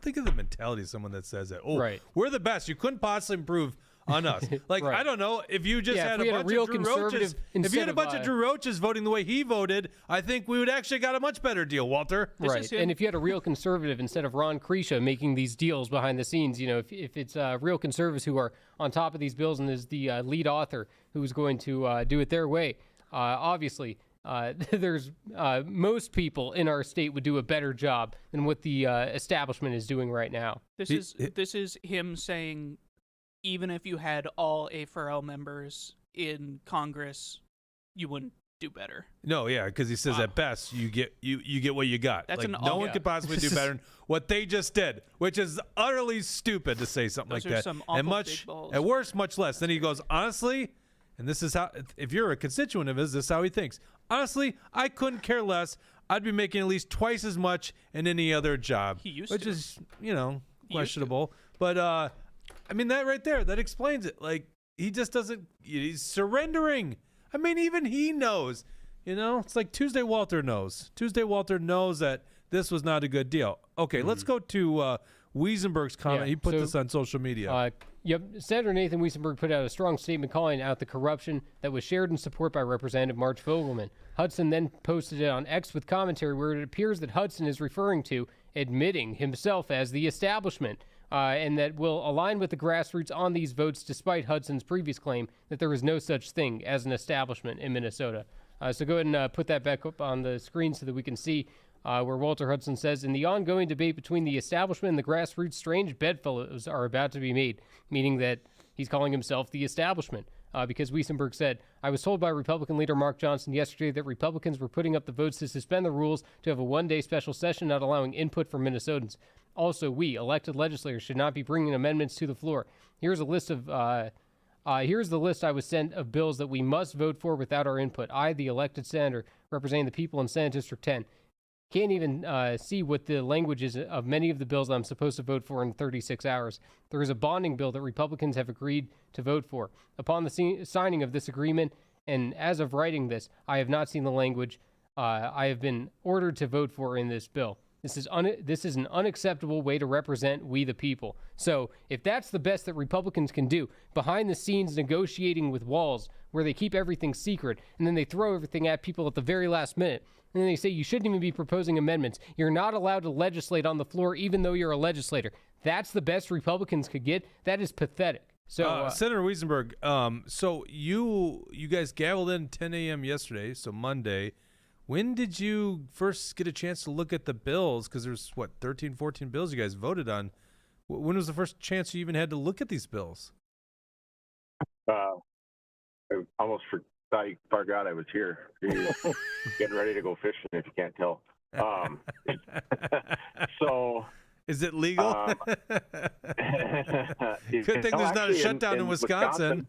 Think of the mentality of someone that says that. Oh, right. We're the best. You couldn't possibly improve on us. Like, Right. I don't know, if you just had a bunch real of Drew Roaches, conservative if you had a bunch of incentive, Drew Roaches voting the way he voted, I think we would actually got a much better deal, Walter. Right, and if you had a real conservative instead of Ron Krisha making these deals behind the scenes, if it's real conservatives who are on top of these bills and is the lead author who's going to do it their way, obviously there's most people in our state would do a better job than what the establishment is doing right now. This is him saying, even if you had all A4L members in Congress, you wouldn't do better. No, yeah, because he says at best you get what you got. That's like, an no one could possibly do better than what they just did, which is utterly stupid to say something Those like are that. some And awful big balls. at worst, much less. Then he goes, honestly, and this is how, if you're a constituent of his, this is how he thinks. Honestly, I couldn't care less. I'd be making at least twice as much in any other job, He used which to. is questionable. But I mean, that right there, that explains it. Like, he just doesn't. He's surrendering. I mean, even he knows. It's like Tuesday Walter knows. Tuesday Walter knows that this was not a good deal. Okay, let's go to Wiesenberg's comment. Yeah, He put so, this on social media. Senator Nathan Wiesenberg put out a strong statement calling out the corruption that was shared in support by Representative March Fogelman. Hudson then posted it on X with commentary where it appears that Hudson is referring to admitting himself as the establishment, and that will align with the grassroots on these votes despite Hudson's previous claim that there is no such thing as an establishment in Minnesota. So go ahead and put that back up on the screen so that we can see where Walter Hudson says, in the ongoing debate between the establishment and the grassroots, strange bedfellows are about to be made, meaning that he's calling himself the establishment. Because Wiesenberg said, I was told by Republican leader Mark Johnson yesterday that Republicans were putting up the votes to suspend the rules to have a one-day special session, not allowing input from Minnesotans. Also, we, elected legislators, should not be bringing amendments to the floor. Here's a list of here's the list I was sent of bills that we must vote for without our input. I, the elected senator representing the people in Senate District 10, can't even see what the language is of many of the bills I'm supposed to vote for in 36 hours. There is a bonding bill that Republicans have agreed to vote for. Upon the signing of this agreement, and as of writing this, I have not seen the language I have been ordered to vote for in this bill. This is an unacceptable way to represent we the people. So if that's the best that Republicans can do, behind the scenes negotiating with Walz, where they keep everything secret, and then they throw everything at people at the very last minute, and then they say you shouldn't even be proposing amendments. You're not allowed to legislate on the floor even though you're a legislator. That's the best Republicans could get. That is pathetic. So Senator Wiesenberg, so you guys gavelled in 10 a.m. yesterday, so Monday. When did you first get a chance to look at the bills? Because there's, 13, 14 bills you guys voted on. When was the first chance you even had to look at these bills? I almost forgot I was here. Getting ready to go fishing, if you can't tell. So... Is it legal? Good thing there's not a shutdown in Wisconsin.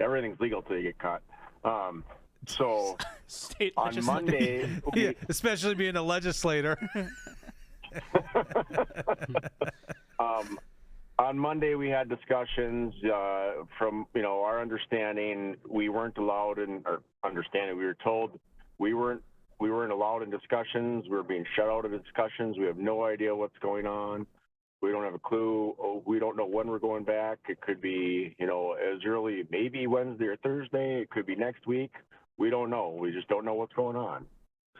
Everything's legal till you get caught. So State on Monday, yeah, especially being a legislator. On Monday, we had discussions. From our understanding, we weren't allowed in. Or understanding, we were told we weren't allowed in discussions. We were being shut out of discussions. We have no idea what's going on. We don't have a clue. We don't know when we're going back. It could be, as early maybe Wednesday or Thursday. It could be next week. we don't know. We just don't know what's going on.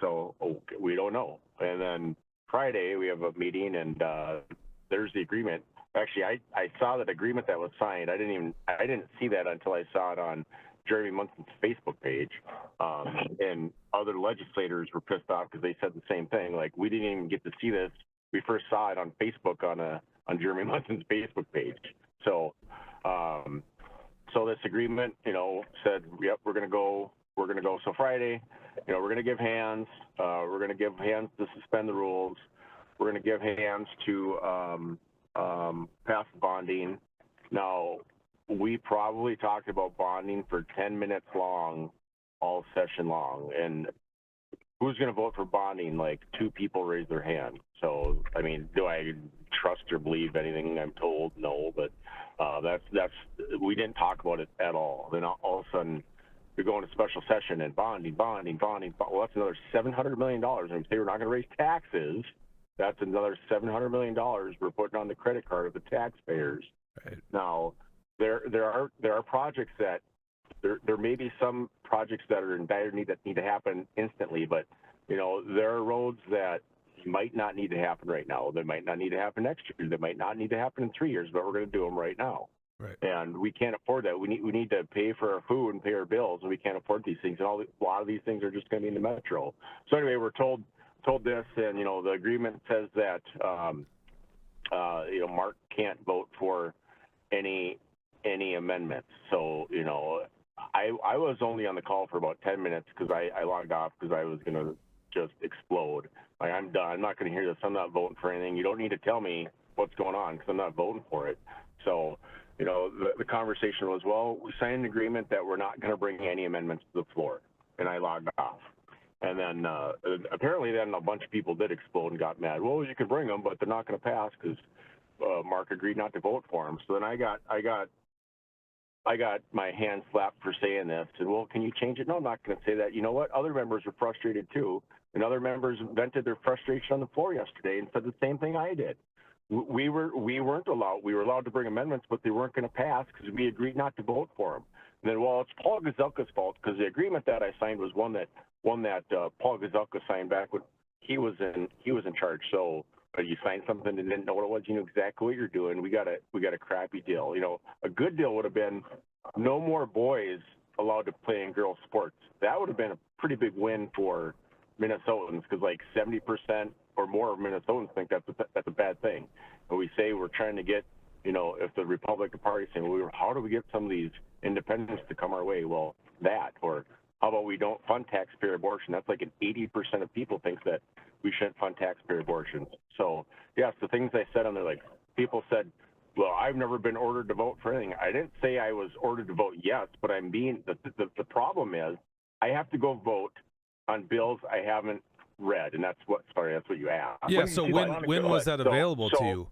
So we don't know. And then Friday we have a meeting, and there's the agreement. Actually, I saw that agreement that was signed. I didn't see that until I saw it on Jeremy Munson's Facebook page. And other legislators were pissed off because they said the same thing. Like, we didn't even get to see this. We first saw it on Facebook on Jeremy Munson's Facebook page. So, so this agreement, said, yep, we're gonna go. So Friday, we're gonna give hands. We're gonna give hands to suspend the rules. We're gonna give hands to pass bonding. Now, we probably talked about bonding for 10 minutes long, all session long. And who's going to vote for bonding? Like, 2 people raise their hand. So, I mean, do I trust or believe anything I'm told? No, but that's we didn't talk about it at all. Then all of a sudden, you're going to special session and bonding. Well, that's another $700 million. And if they were not going to raise taxes, that's another $700 million we're putting on the credit card of the taxpayers. Right. Now, there are projects that there may be some projects that are in dire need that need to happen instantly, but there are roads that might not need to happen right now. They might not need to happen next year. They might not need to happen in 3 years, but we're going to do them right now. Right. And we can't afford that. We need to pay for our food and pay our bills, and we can't afford these things. And a lot of these things are just going to be in the metro. So anyway, we're told this, and the agreement says that Mark can't vote for any amendments. So I was only on the call for about 10 minutes because I logged off because I was going to just explode. Like, I'm done. I'm not going to hear this. I'm not voting for anything. You don't need to tell me what's going on because I'm not voting for it. So the conversation was, well, we signed an agreement that we're not going to bring any amendments to the floor, and I logged off. And then apparently then a bunch of people did explode and got mad. Well, you can bring them, but they're not going to pass because Mark agreed not to vote for them. So then I got my hand slapped for saying this. And, well, can you change it? No, I'm not going to say that. You know what? Other members were frustrated too, and other members vented their frustration on the floor yesterday and said the same thing I did. We weren't allowed. We were allowed to bring amendments, but they weren't going to pass because we agreed not to vote for them. And then, well, it's Paul Gazelka's fault because the agreement that I signed was one that Paul Gazelka signed back when he was in charge. So you signed something and didn't know what it was. You knew exactly what you're doing. We got a crappy deal. A good deal would have been no more boys allowed to play in girls' sports. That would have been a pretty big win for Minnesotans because like 70% or more of Minnesotans think that's a bad thing. And we say we're trying to get, if the Republican Party saying, well, how do we get some of these independents to come our way? Well, that, or how about we don't fund taxpayer abortion? That's like 80% of people think that we shouldn't fund taxpayer abortions. So, yes, the things I said on there, like people said, well, I've never been ordered to vote for anything. I didn't say I was ordered to vote yes, but the problem is I have to go vote on bills I haven't read, and that's what you asked. Yeah, so when was that available to you?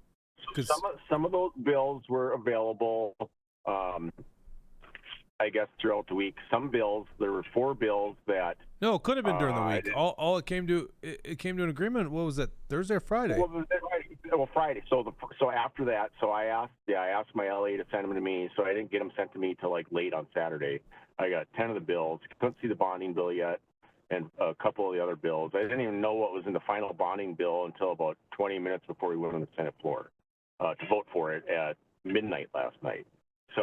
Some of those bills were available, I guess, throughout the week. Some bills, there were 4 bills that. No, it could have been during the week. All it came to an agreement. What was that? Thursday or Friday? Well, Friday. So after that, I asked my LA to send them to me. So I didn't get them sent to me till like late on Saturday. I got 10 of the bills. Couldn't see the bonding bill yet, and a couple of the other bills. I didn't even know what was in the final bonding bill until about 20 minutes before we went on the Senate floor to vote for it at midnight last night. So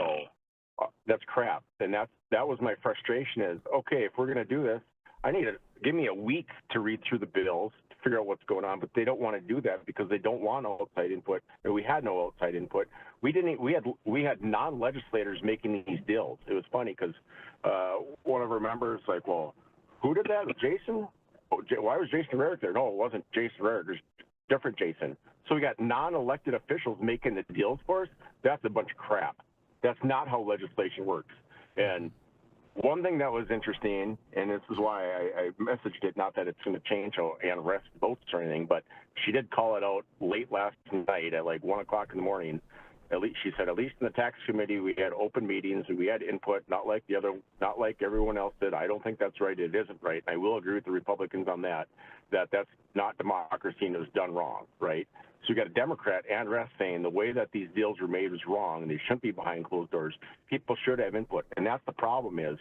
that's crap. And that was my frustration is, okay, if we're going to do this, I need to give me a week to read through the bills to figure out what's going on, but they don't want to do that because they don't want outside input, and we had no outside input. We had non-legislators making these deals. It was funny because one of our members like, well, who did that? Jason? Why was Jason Rarick there? No, it wasn't Jason Rarick. There's different Jason. So we got non-elected officials making the deals for us. That's a bunch of crap. That's not how legislation works. And one thing that was interesting, and this is why I messaged it, not that it's going to change how Ann Rest votes or anything, but she did call it out late last night at like 1 o'clock in the morning. At least she said, at least in the tax committee, we had open meetings and we had input, not like everyone else did. I don't think that's right. It isn't right. And I will agree with the Republicans on that that's not democracy and it was done wrong, right? So we got a Democrat, Ann Rest, saying the way that these deals were made was wrong and they shouldn't be behind closed doors. People should have input. And that's the problem is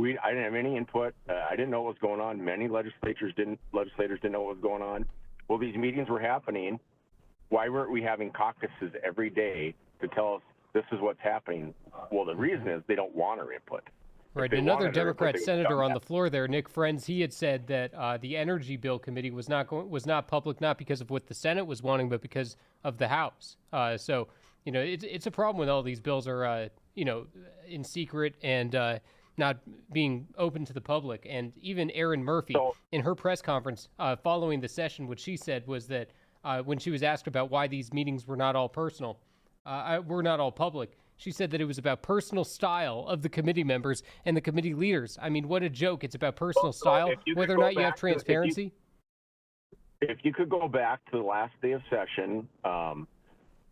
I didn't have any input. I didn't know what was going on. Many legislators didn't know what was going on. Well, these meetings were happening. Why weren't we having caucuses every day to tell us this is what's happening? Well, the reason is they don't want our input. Right. Another Democrat senator on the floor there, Nick Friends, he had said that the Energy Bill Committee was not public, not because of what the Senate was wanting, but because of the House. So, it's a problem when all these bills are, in secret and not being open to the public. And even Erin Murphy, in her press conference following the session, what she said was that when she was asked about why these meetings were not all personal, were not all public, she said that it was about personal style of the committee members and the committee leaders. I mean, what a joke. It's about personal style, whether or not you have transparency. If you could go back to the last day of session, the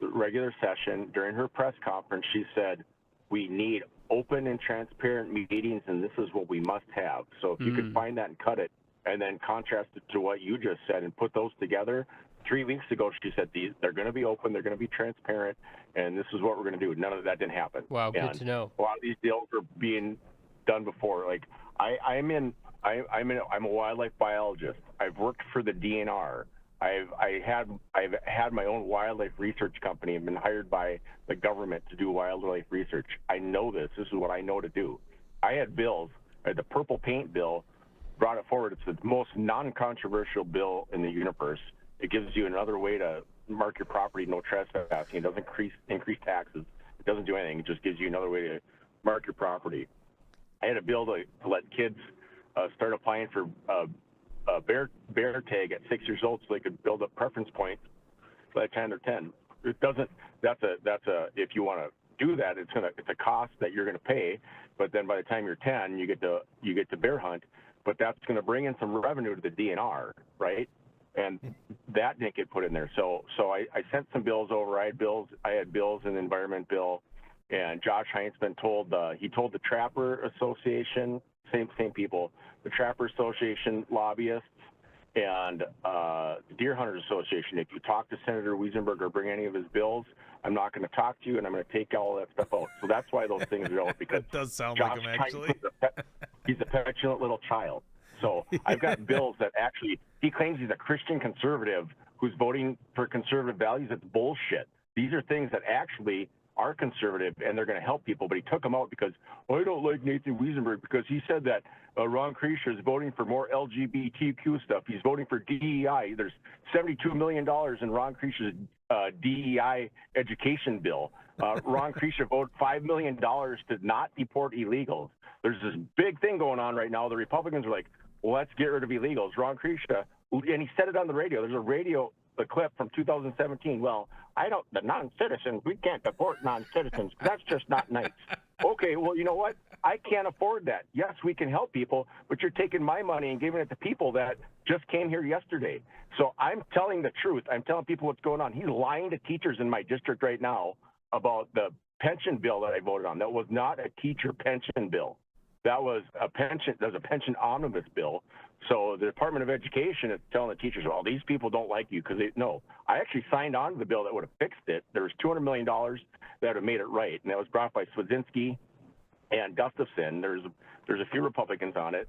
regular session, during her press conference, she said, we need open and transparent meetings, and this is what we must have. So if you could find that and cut it, and then contrast it to what you just said and put those together. 3 weeks ago, she said they're going to be open, they're going to be transparent, and this is what we're going to do. None of that didn't happen. Wow, good to know. A lot of these deals are being done before. Like I'm a wildlife biologist. I've worked for the DNR. I've had my own wildlife research company. I've been hired by the government to do wildlife research. I know this. This is what I know to do. I had bills. I had the purple paint bill. Brought it forward. It's the most non-controversial bill in the universe. It gives you another way to mark your property, no trespassing. It doesn't increase taxes. It doesn't do anything. It just gives you another way to mark your property. I had a bill to let kids start applying for a bear tag at 6 years old so they could build up preference points by the time they're 10. It doesn't. That's a. If you want to do that, it's a cost that you're going to pay. But then by the time you're 10, you get to bear hunt. But that's going to bring in some revenue to the DNR, right? And that didn't get put in there. So I sent some bills over. I had bills in the environment bill, and Josh Heinzman told the Trapper Association, same people, the Trapper Association lobbyists, and the Deer Hunters Association. If you talk to Senator Wiesenberg or bring any of his bills, I'm not going to talk to you, and I'm going to take all that stuff out. So that's why those things are out, because it does sound Josh like him, actually. He's a petulant little child. So I've got bills that actually, he claims he's a Christian conservative who's voting for conservative values. It's bullshit. These are things that actually are conservative, and they're going to help people. But he took them out because, I don't like Nathan Wiesenberg because he said that Ron Kreischer is voting for more LGBTQ stuff. He's voting for DEI. There's $72 million in Ron Kreischer's DEI education bill. Ron Kreischer voted $5 million to not deport illegals. There's this big thing going on right now. The Republicans are like, well, let's get rid of illegals. Ron Kreischer, and he said it on the radio. There's a clip from 2017. Well, the non-citizens, we can't deport non-citizens. That's just not nice. Okay, well, you know what? I can't afford that. Yes, we can help people, but you're taking my money and giving it to people that just came here yesterday. So I'm telling the truth. I'm telling people what's going on. He's lying to teachers in my district right now about the pension bill that I voted on. That was not a teacher pension bill. That was a pension omnibus bill. So the Department of Education is telling the teachers, well, these people don't like you because no. I actually signed on to the bill that would have fixed it. There was $200 million that would have made it right, and that was brought by Swedzinski and Gustafson. There's a few Republicans on it.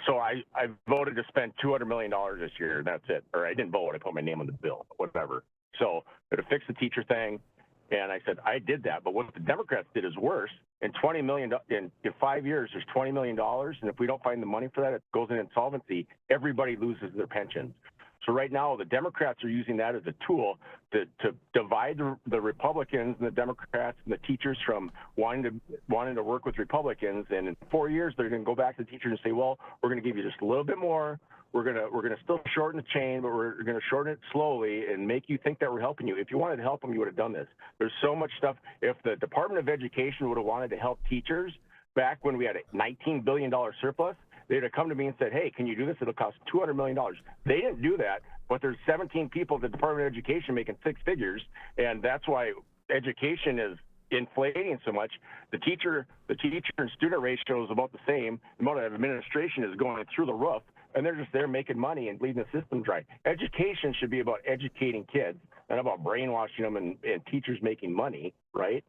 So I voted to spend $200 million this year, and that's it. Or I didn't vote. I put my name on the bill, whatever. So it would have fixed the teacher thing. And I said, I did that. But what the Democrats did is worse. In $20 million, in 5 years, there's $20 million. And if we don't find the money for that, it goes in insolvency. Everybody loses their pensions. So right now, the Democrats are using that as a tool to divide the Republicans and the Democrats and the teachers from wanting to work with Republicans. And in 4 years, they're going to go back to the teachers and say, well, we're going to give you just a little bit more. We're gonna still shorten the chain, but we're gonna shorten it slowly and make you think that we're helping you. If you wanted to help them, you would have done this. There's so much stuff. If the Department of Education would have wanted to help teachers back when we had a $19 billion surplus, they'd have come to me and said, hey, can you do this? It'll cost $200 million. They didn't do that, but there's 17 people at the Department of Education making six figures, and that's why education is inflating so much. The teacher and student ratio is about the same. The amount of administration is going through the roof, and they're just there making money and bleeding the system dry. Education should be about educating kids, not about brainwashing them and teachers making money, right?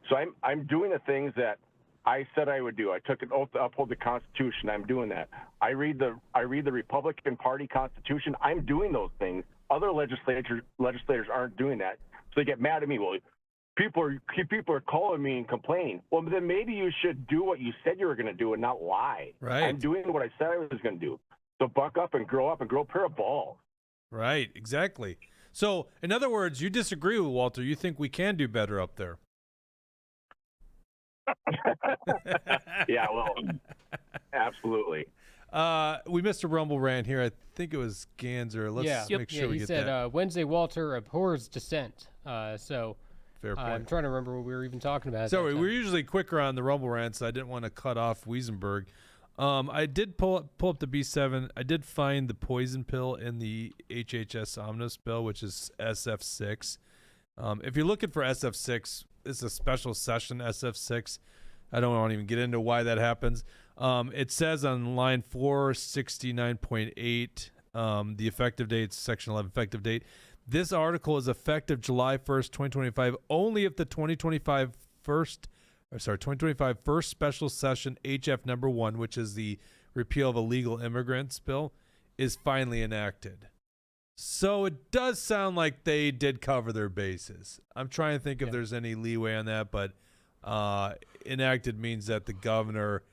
So I'm doing the things that I said I would do. I took an oath to uphold the Constitution. I'm doing that. I read the Republican Party Constitution. I'm doing those things. Other legislators aren't doing that. So they get mad at me. Well, people are calling me and complaining. Well, then maybe you should do what you said you were going to do and not lie. Right. I'm doing what I said I was going to do. So buck up and grow a pair of balls. Right, exactly. So, in other words, you disagree with Walter. You think we can do better up there. Yeah, well, absolutely. We missed a Rumble rant here. I think it was Ganser. Let's make sure we he get said, that. Wednesday Walter abhors dissent. Fair point. I'm trying to remember what we were even talking about. Sorry, we're usually quicker on the Rumble rants. So I didn't want to cut off Wiesenberg. I did pull up the B7. I did find the poison pill in the HHS Omnibus bill, which is SF6. If you're looking for SF6, it's a special session SF6. I don't want to even get into why that happens. It says on line 469.8, the effective date, section 11 effective date. This article is effective July 1st, 2025, only if the 2025 first special session HF number 1, which is the repeal of illegal immigrants bill, is finally enacted. So it does sound like they did cover their bases. I'm trying to think if there's any leeway on that, but enacted means that the governor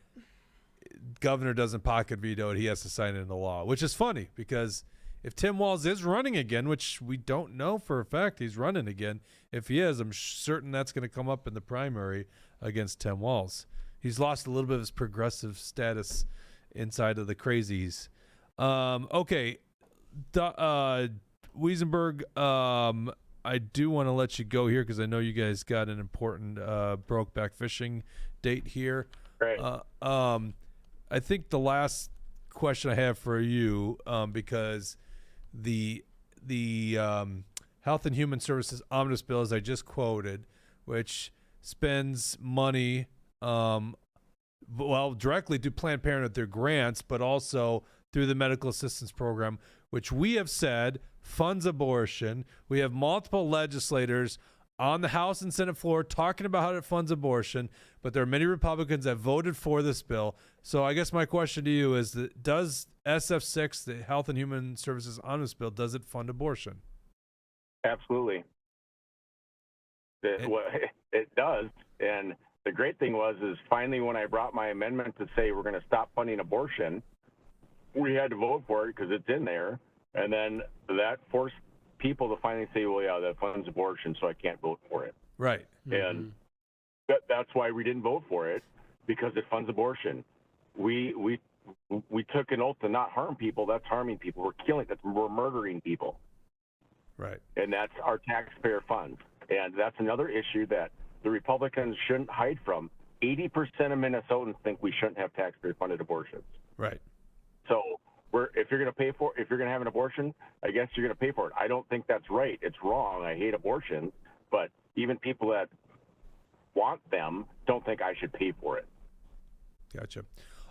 doesn't pocket veto it. He has to sign it into law, which is funny because if Tim Walz is running again, which we don't know for a fact he's running again, if he is, I'm certain that's going to come up in the primary against Tim Walz. He's lost a little bit of his progressive status inside of the crazies. Okay. Wiesenberg, I do want to let you go here because I know you guys got an important Brokeback fishing date here. Right. I think the last question I have for you, because the Health and Human Services Omnibus bill, as I just quoted, which spends money, directly to Planned Parenthood, their grants, but also through the medical assistance program, which we have said funds abortion. We have multiple legislators on the House and Senate floor talking about how it funds abortion, but there are many Republicans that voted for this bill. So I guess my question to you is, does SF6, the Health and Human Services Omnibus bill, does it fund abortion? Absolutely. It does. And the great thing is finally when I brought my amendment to say we're going to stop funding abortion, we had to vote for it because it's in there. And then that forced people to finally say, well, yeah, that funds abortion, so I can't vote for it. Right. And that's why we didn't vote for it, because it funds abortion. We took an oath to not harm people. That's harming people. We're murdering people. Right. And that's our taxpayer funds. And that's another issue that the Republicans shouldn't hide from. 80% of Minnesotans think we shouldn't have taxpayer-funded abortions. Right. So if you're going to have an abortion, I guess you're going to pay for it. I don't think that's right. It's wrong. I hate abortion, but even people that want them don't think I should pay for it. Gotcha.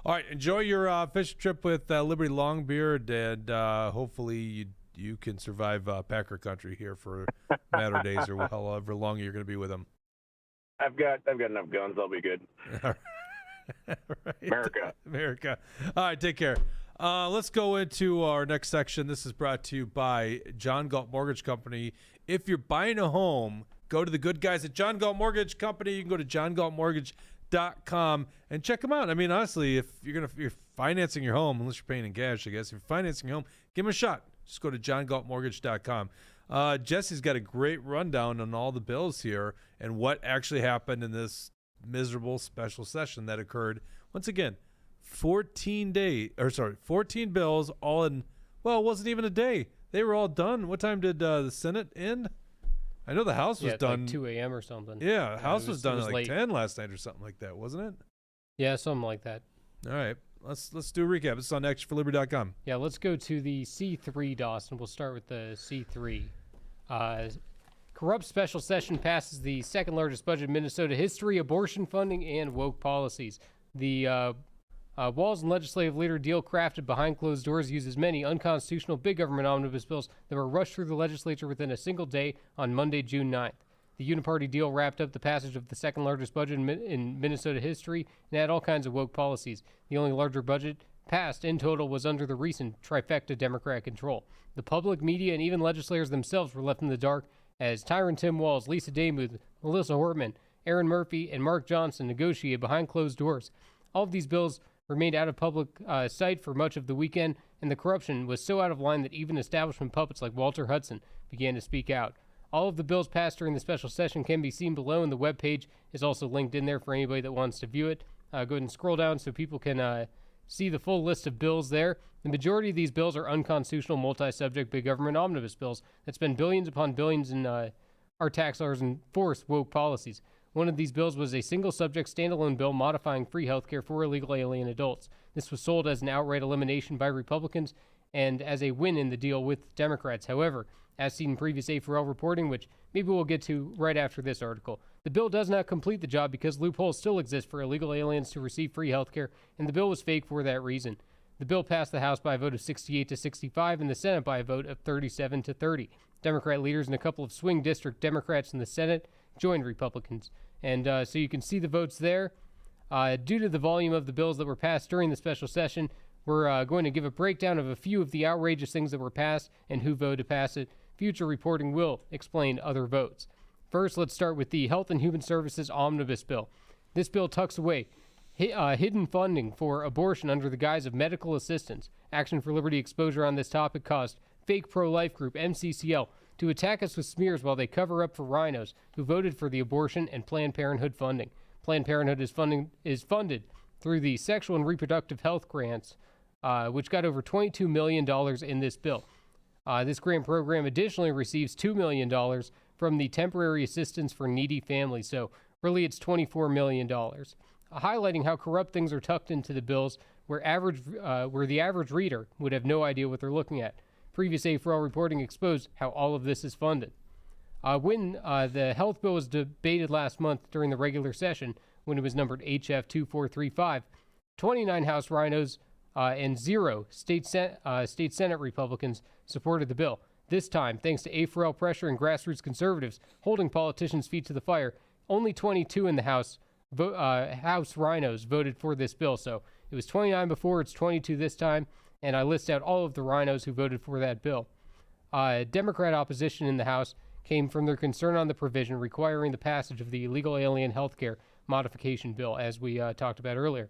All right. Enjoy your fishing trip with Liberty Longbeard, and hopefully you can survive Packer country here for a matter of days or however long you're going to be with them. I've got enough guns. I'll be good. All right. America. All right. Take care. Let's go into our next section. This is brought to you by John Galt Mortgage Company. If you're buying a home, go to the good guys at John Galt Mortgage Company. You can go to johngaltmortgage.com and check them out. I mean, honestly, if you're financing your home, unless you're paying in cash, I guess, if you're financing your home, give them a shot. Just go to johngaltmortgage.com. Jesse's got a great rundown on all the bills here and what actually happened in this miserable special session that occurred. Once again, 14 bills all in, well, it wasn't even a day. They were all done. What time did the Senate end? I know the House was done. Like 2 a.m. or something. Yeah, the House was done at like late. 10 last night or something like that, wasn't it? Yeah, something like that. All right. Let's do a recap. This is on actionforliberty.com. Yeah, let's go to the C3, Dawson. We'll start with the C3. Corrupt special session passes the second largest budget in Minnesota history, abortion funding, and woke policies. The Walz and legislative leader deal crafted behind closed doors uses many unconstitutional big government omnibus bills that were rushed through the legislature within a single day on Monday, June 9th. The uniparty deal wrapped up the passage of the second largest budget in Minnesota history and had all kinds of woke policies. The only larger budget passed in total was under the recent trifecta Democrat control. The public, media, and even legislators themselves were left in the dark as Tyrant Tim Walz, Lisa Demuth, Melissa Hortman, Aaron Murphy, and Mark Johnson negotiated behind closed doors. All of these bills remained out of public sight for much of the weekend, and the corruption was so out of line that even establishment puppets like Walter Hudson began to speak out. All of the bills passed during the special session can be seen below, and the webpage is also linked in there for anybody that wants to view it. Go ahead and scroll down so people can see the full list of bills there. The majority of these bills are unconstitutional, multi-subject, big government omnibus bills that spend billions upon billions in our tax dollars and force woke policies. One of these bills was a single-subject standalone bill modifying free health care for illegal alien adults. This was sold as an outright elimination by Republicans and as a win in the deal with Democrats. However, as seen in previous A4L reporting, which maybe we'll get to right after this article, the bill does not complete the job because loopholes still exist for illegal aliens to receive free health care, and the bill was fake for that reason. The bill passed the House by a vote of 68 to 65 and the Senate by a vote of 37 to 30. Democrat leaders and a couple of swing district Democrats in the Senate joined Republicans. And so you can see the votes there. Due to the volume of the bills that were passed during the special session, we're going to give a breakdown of a few of the outrageous things that were passed and who voted to pass it. Future reporting will explain other votes. First, let's start with the Health and Human Services Omnibus Bill. This bill tucks away hidden funding for abortion under the guise of medical assistance. Action for Liberty exposure on this topic caused fake pro-life group MCCL to attack us with smears while they cover up for rhinos who voted for the abortion and Planned Parenthood funding. Planned Parenthood is funded through the Sexual and Reproductive Health Grants, which got over $22 million in this bill. This grant program additionally receives $2 million from the Temporary Assistance for Needy Families, so really it's $24 million. Highlighting how corrupt things are tucked into the bills where the average reader would have no idea what they're looking at. Previous A4L reporting exposed how all of this is funded. When the health bill was debated last month during the regular session, when it was numbered HF 2435, 29 House rhinos and 0 state Senate Republicans supported the bill. This time, thanks to A4L pressure and grassroots conservatives holding politicians' feet to the fire, only 22 in the House rhinos voted for this bill. So it was 29 before, it's 22 this time, and I list out all of the rhinos who voted for that bill. Democrat opposition in the House came from their concern on the provision requiring the passage of the illegal alien health care modification bill, as we talked about earlier.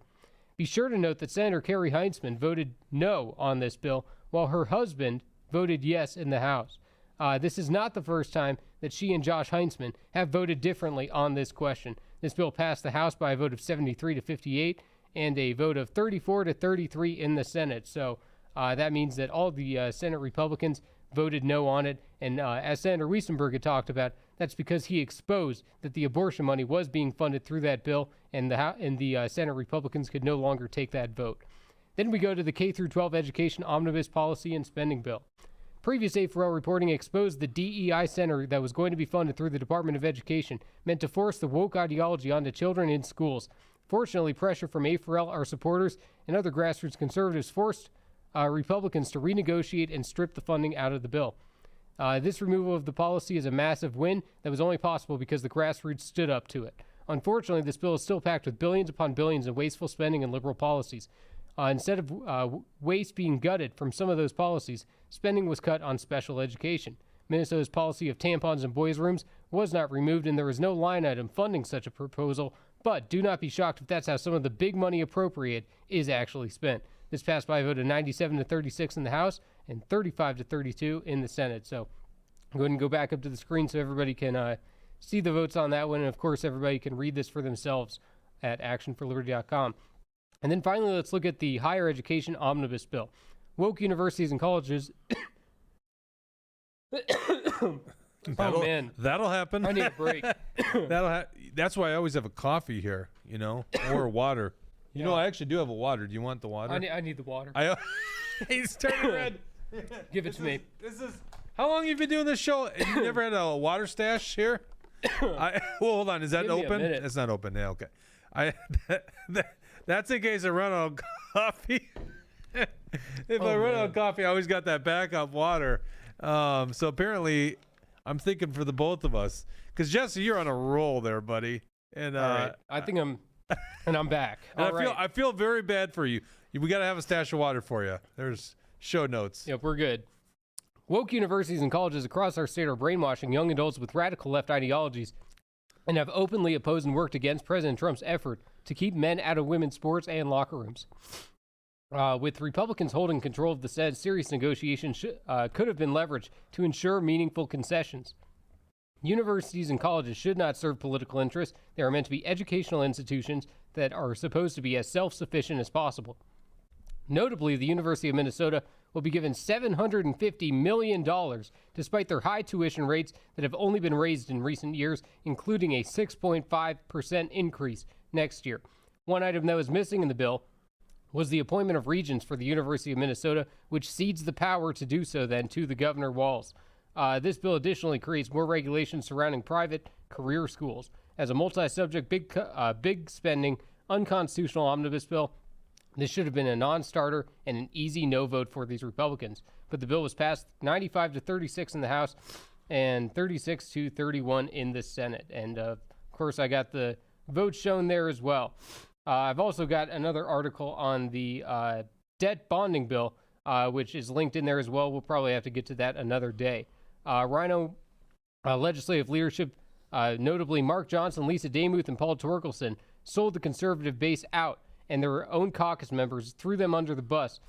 Be sure to note that Senator Carrie Heinzman voted no on this bill, while her husband voted yes in the House. This is not the first time that she and Josh Heinzman have voted differently on this question. This bill passed the House by a vote of 73 to 58 and a vote of 34 to 33 in the Senate. So that means that all the Senate Republicans voted no on it. And as Senator Weissenberg had talked about, that's because he exposed that the abortion money was being funded through that bill, and the Senate Republicans could no longer take that vote. Then we go to the K-12 Education Omnibus Policy and Spending Bill. Previous A4L reporting exposed the DEI Center that was going to be funded through the Department of Education, meant to force the woke ideology onto children in schools. Fortunately, pressure from A4L, our supporters, and other grassroots conservatives forced Republicans to renegotiate and strip the funding out of the bill. This removal of the policy is a massive win that was only possible because the grassroots stood up to it. Unfortunately, this bill is still packed with billions upon billions in wasteful spending and liberal policies. Instead of waste being gutted from some of those policies, spending was cut on special education. Minnesota's policy of tampons in boys' rooms was not removed, and there is no line item funding such a proposal, but do not be shocked if that's how some of the big money appropriated is actually spent. This passed by a vote of 97 to 36 in the House and 35 to 32 in the Senate. So go ahead and go back up to the screen so everybody can see the votes on that one. And, of course, everybody can read this for themselves at actionforliberty.com. And then finally, let's look at the Higher Education Omnibus Bill. Woke universities and colleges. Oh, man. That'll happen. I need a break. That's why I always have a coffee here, or water. You know, I actually do have a water. Do you want the water? I need the water. He's turning red. Give it to me. How long have you been doing this show? You never had a water stash here? Well, hold on. Is that open? It's not open. Yeah, okay. That's in case I run out of coffee. If I run out of coffee, I always got that backup water. So apparently, I'm thinking for the both of us. Because, Jesse, you're on a roll there, buddy. And All right. I think I'm back. I feel very bad for you. We got to have a stash of water for you. There's show notes. Yep, we're good. Woke universities and colleges across our state are brainwashing young adults with radical left ideologies and have openly opposed and worked against President Trump's effort to keep men out of women's sports and locker rooms. With Republicans holding control of the Senate, serious negotiations could have been leveraged to ensure meaningful concessions. Universities and colleges should not serve political interests. They are meant to be educational institutions that are supposed to be as self-sufficient as possible. Notably, the University of Minnesota will be given $750 million, despite their high tuition rates that have only been raised in recent years, including a 6.5% increase next year. One item that was missing in the bill was the appointment of regents for the University of Minnesota, which cedes the power to do so then to the Governor Walz. This bill additionally creates more regulations surrounding private career schools. As a multi-subject, big spending, unconstitutional omnibus bill, this should have been a non-starter and an easy no vote for these Republicans. But the bill was passed 95 to 36 in the House and 36 to 31 in the Senate. And, of course, I got the votes shown there as well. I've also got another article on the debt bonding bill, which is linked in there as well. We'll probably have to get to that another day. Rhino legislative leadership, notably Mark Johnson, Lisa Damuth, and Paul Torkelson, sold the conservative base out, and their own caucus members threw them under the bus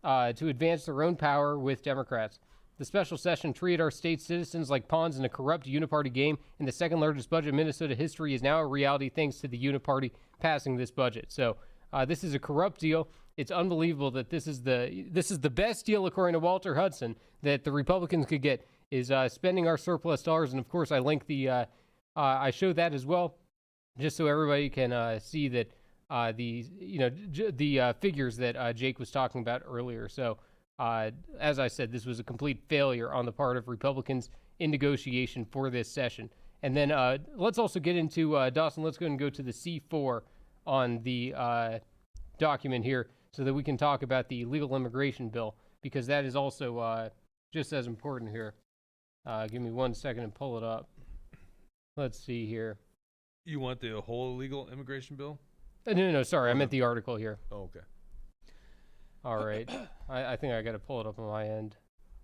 to advance their own power with Democrats. The special session treated our state's citizens like pawns in a corrupt uniparty game, and the second largest budget in Minnesota history is now a reality thanks to the uniparty passing this budget. So this is a corrupt deal. It's unbelievable that this is the best deal, according to Walter Hudson, that the Republicans could get, is spending our surplus dollars. And of course, I link the I show that as well, just so everybody can see that the figures that Jake was talking about earlier. So as I said, this was a complete failure on the part of Republicans in negotiation for this session. And then let's also get into Dawson. Let's go and go to the C4 on the document here, so that we can talk about the illegal immigration bill, because that is also just as important here. Give me 1 second and pull it up. Let's see here. You want the whole illegal immigration bill? No, sorry. I meant the article here. Oh, okay. All right. I think I got to pull it up on my end.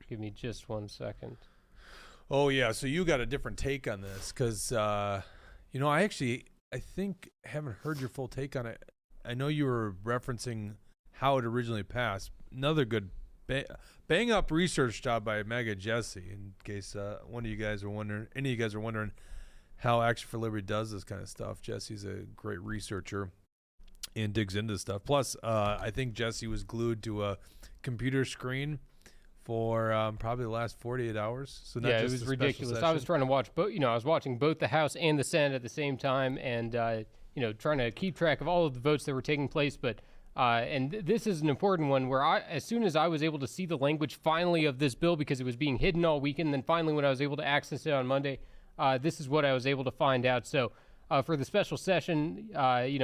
Give me just 1 second. Oh, yeah. So you got a different take on this because, I think haven't heard your full take on it. I know you were referencing how it originally passed. Another good bang up research job by MAGA Jesse, in case any of you guys are wondering how Action for Liberty does this kind of stuff. Jesse's a great researcher and digs into stuff. Plus, I think Jesse was glued to a computer screen for probably the last 48 hours. So yeah, it was ridiculous. I was trying to watch both. I was watching both the House and the Senate at the same time, and trying to keep track of all of the votes that were taking place. But and this is an important one where as soon as I was able to see the language finally of this bill, because it was being hidden all weekend, and then finally when I was able to access it on Monday, this is what I was able to find out. So for the special session, I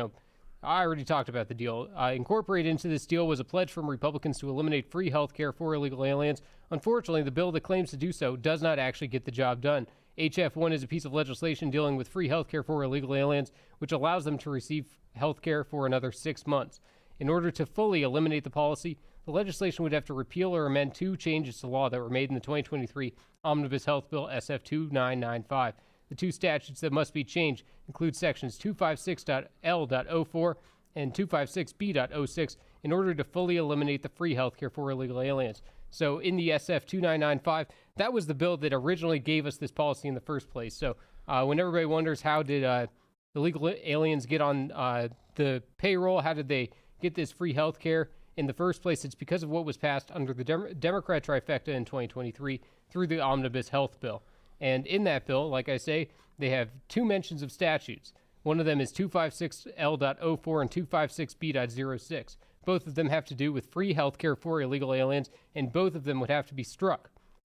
already talked about the deal. Incorporated into this deal was a pledge from Republicans to eliminate free health care for illegal aliens. Unfortunately, the bill that claims to do so does not actually get the job done. HF1 is a piece of legislation dealing with free health care for illegal aliens, which allows them to receive health care for another 6 months. In order to fully eliminate the policy, the legislation would have to repeal or amend two changes to law that were made in the 2023 Omnibus Health Bill SF 2995. The two statutes that must be changed include sections 256.L.04 and 256B.06 in order to fully eliminate the free health care for illegal aliens. So in the SF 2995, that was the bill that originally gave us this policy in the first place. So when everybody wonders how did illegal aliens get on the payroll, how did they get this free health care in the first place, it's because of what was passed under the Democrat trifecta in 2023 through the Omnibus Health Bill. And in that bill, like I say, they have two mentions of statutes. One of them is 256L.04 and 256B.06. Both of them have to do with free health care for illegal aliens, and both of them would have to be struck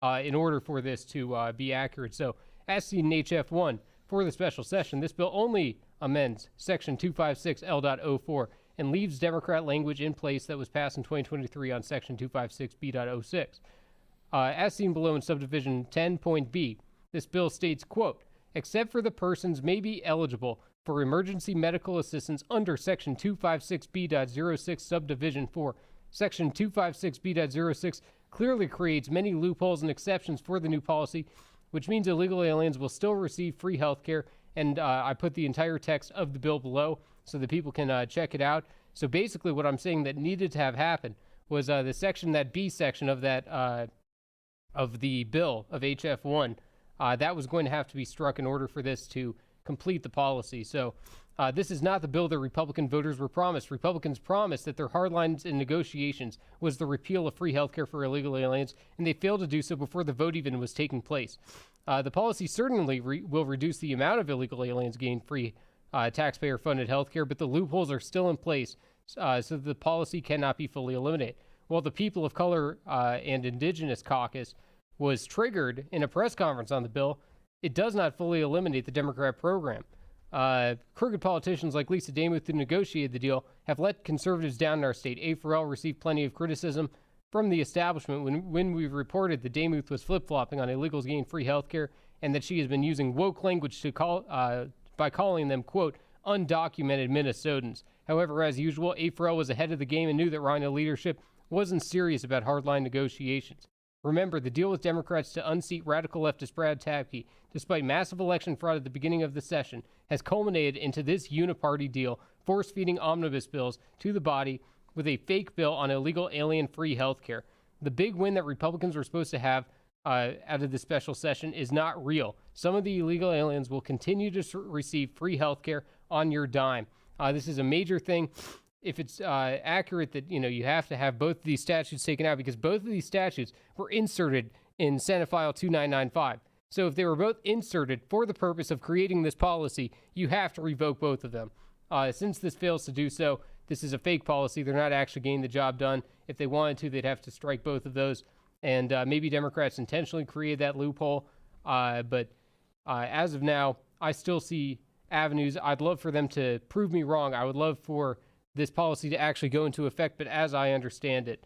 in order for this to be accurate. So, as seen in HF1 for the special session, this bill only amends Section 256L.04 and leaves Democrat language in place that was passed in 2023 on Section 256B.06. As seen below in subdivision 10.B, This bill states, quote, except for the persons may be eligible for emergency medical assistance under Section 256B.06 subdivision 4. Section 256B.06 clearly creates many loopholes and exceptions for the new policy, which means illegal aliens will still receive free health care. And I put the entire text of the bill below so that people can check it out. So basically what I'm saying that needed to have happened was the section, that B section of that of the bill of HF1, that was going to have to be struck in order for this to complete the policy. So this is not the bill that Republican voters were promised. Republicans promised that their hard lines in negotiations was the repeal of free health care for illegal aliens, and they failed to do so before the vote even was taking place. The policy certainly will reduce the amount of illegal aliens getting free taxpayer-funded health care, but the loopholes are still in place, so the policy cannot be fully eliminated. While the People of Color and Indigenous Caucus was triggered in a press conference on the bill, it does not fully eliminate the Democrat program. Crooked politicians like Lisa Damuth, who negotiated the deal, have let conservatives down in our state. A. Farrell received plenty of criticism from the establishment when we reported that Damuth was flip-flopping on illegals getting free health care and that she has been using woke language to by calling them, quote, undocumented Minnesotans. However, as usual, A. Farrell was ahead of the game and knew that Rhino leadership wasn't serious about hardline negotiations. Remember, the deal with Democrats to unseat radical leftist Brad Tabke, despite massive election fraud at the beginning of the session, has culminated into this uniparty deal, force-feeding omnibus bills to the body with a fake bill on illegal alien-free health care. The big win that Republicans were supposed to have out of the special session is not real. Some of the illegal aliens will continue to receive free health care on your dime. This is a major thing. If it's accurate that, you have to have both of these statutes taken out, because both of these statutes were inserted in Senate File 2995. So if they were both inserted for the purpose of creating this policy, you have to revoke both of them. Since this fails to do so, this is a fake policy. They're not actually getting the job done. If they wanted to, they'd have to strike both of those. And maybe Democrats intentionally created that loophole. But as of now, I still see avenues. I'd love for them to prove me wrong. I would love for this policy to actually go into effect. But as I understand it,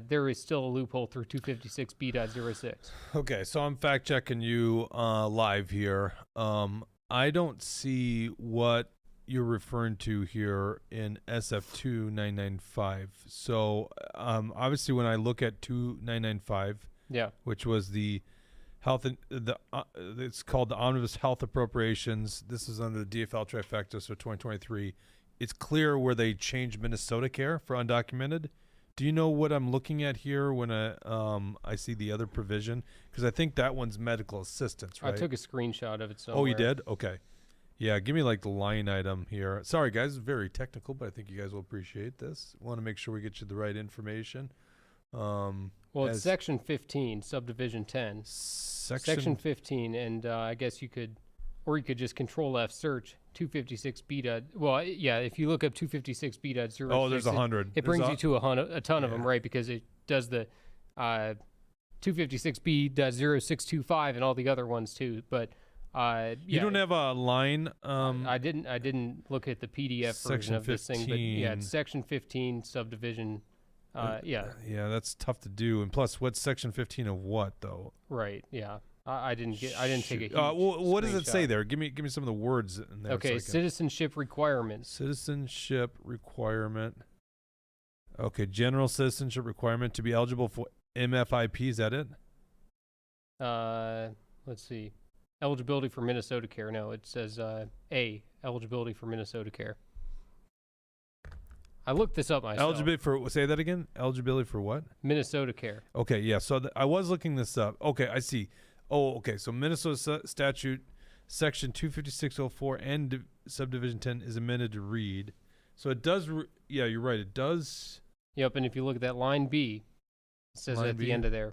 there is still a loophole through 256B.06. Okay, so I'm fact checking you live here. I don't see what you're referring to here in SF2995. So obviously, when I look at 2995, which was the health, it's called the Omnibus Health Appropriations. This is under the DFL trifecta, so 2023. It's clear where they changed Minnesota Care for undocumented. Do you know what I'm looking at here when I see the other provision? Because I think that one's medical assistance, right? I took a screenshot of it somewhere. Oh, you did? Okay. Yeah, give me like the line item here. Sorry, guys, it's very technical, but I think you guys will appreciate this. Want to make sure we get you the right information. Well, it's Section 15, Subdivision 10. Section 15, and I guess you could just Control F search 256B. Well, yeah, if you look up 256B.06. Oh, there's 100. It brings you to a ton of them, right? Because it does the 256B.0625 and all the other ones too. But you don't have a line. I didn't look at the PDF version of this thing, but yeah, it's Section 15, Subdivision. Yeah, that's tough to do. And plus, what's Section 15 of what though? Right. Yeah. I didn't take a huge what does it say there? Give me some of the words in there. Okay, citizenship requirements. Citizenship requirement. Okay, general citizenship requirement to be eligible for MFIP. Is that it? Let's see. Eligibility for Minnesota Care. No, it says A, eligibility for Minnesota Care. I looked this up myself. Eligibility for, say that again? Eligibility for what? Minnesota Care. Okay, yeah. So I was looking this up. Okay, I see. Oh, okay. So Minnesota statute section 25604 and subdivision 10 is amended to read. So it does. Yeah, you're right. It does. Yep. And if you look at that line B, it says at the end of there.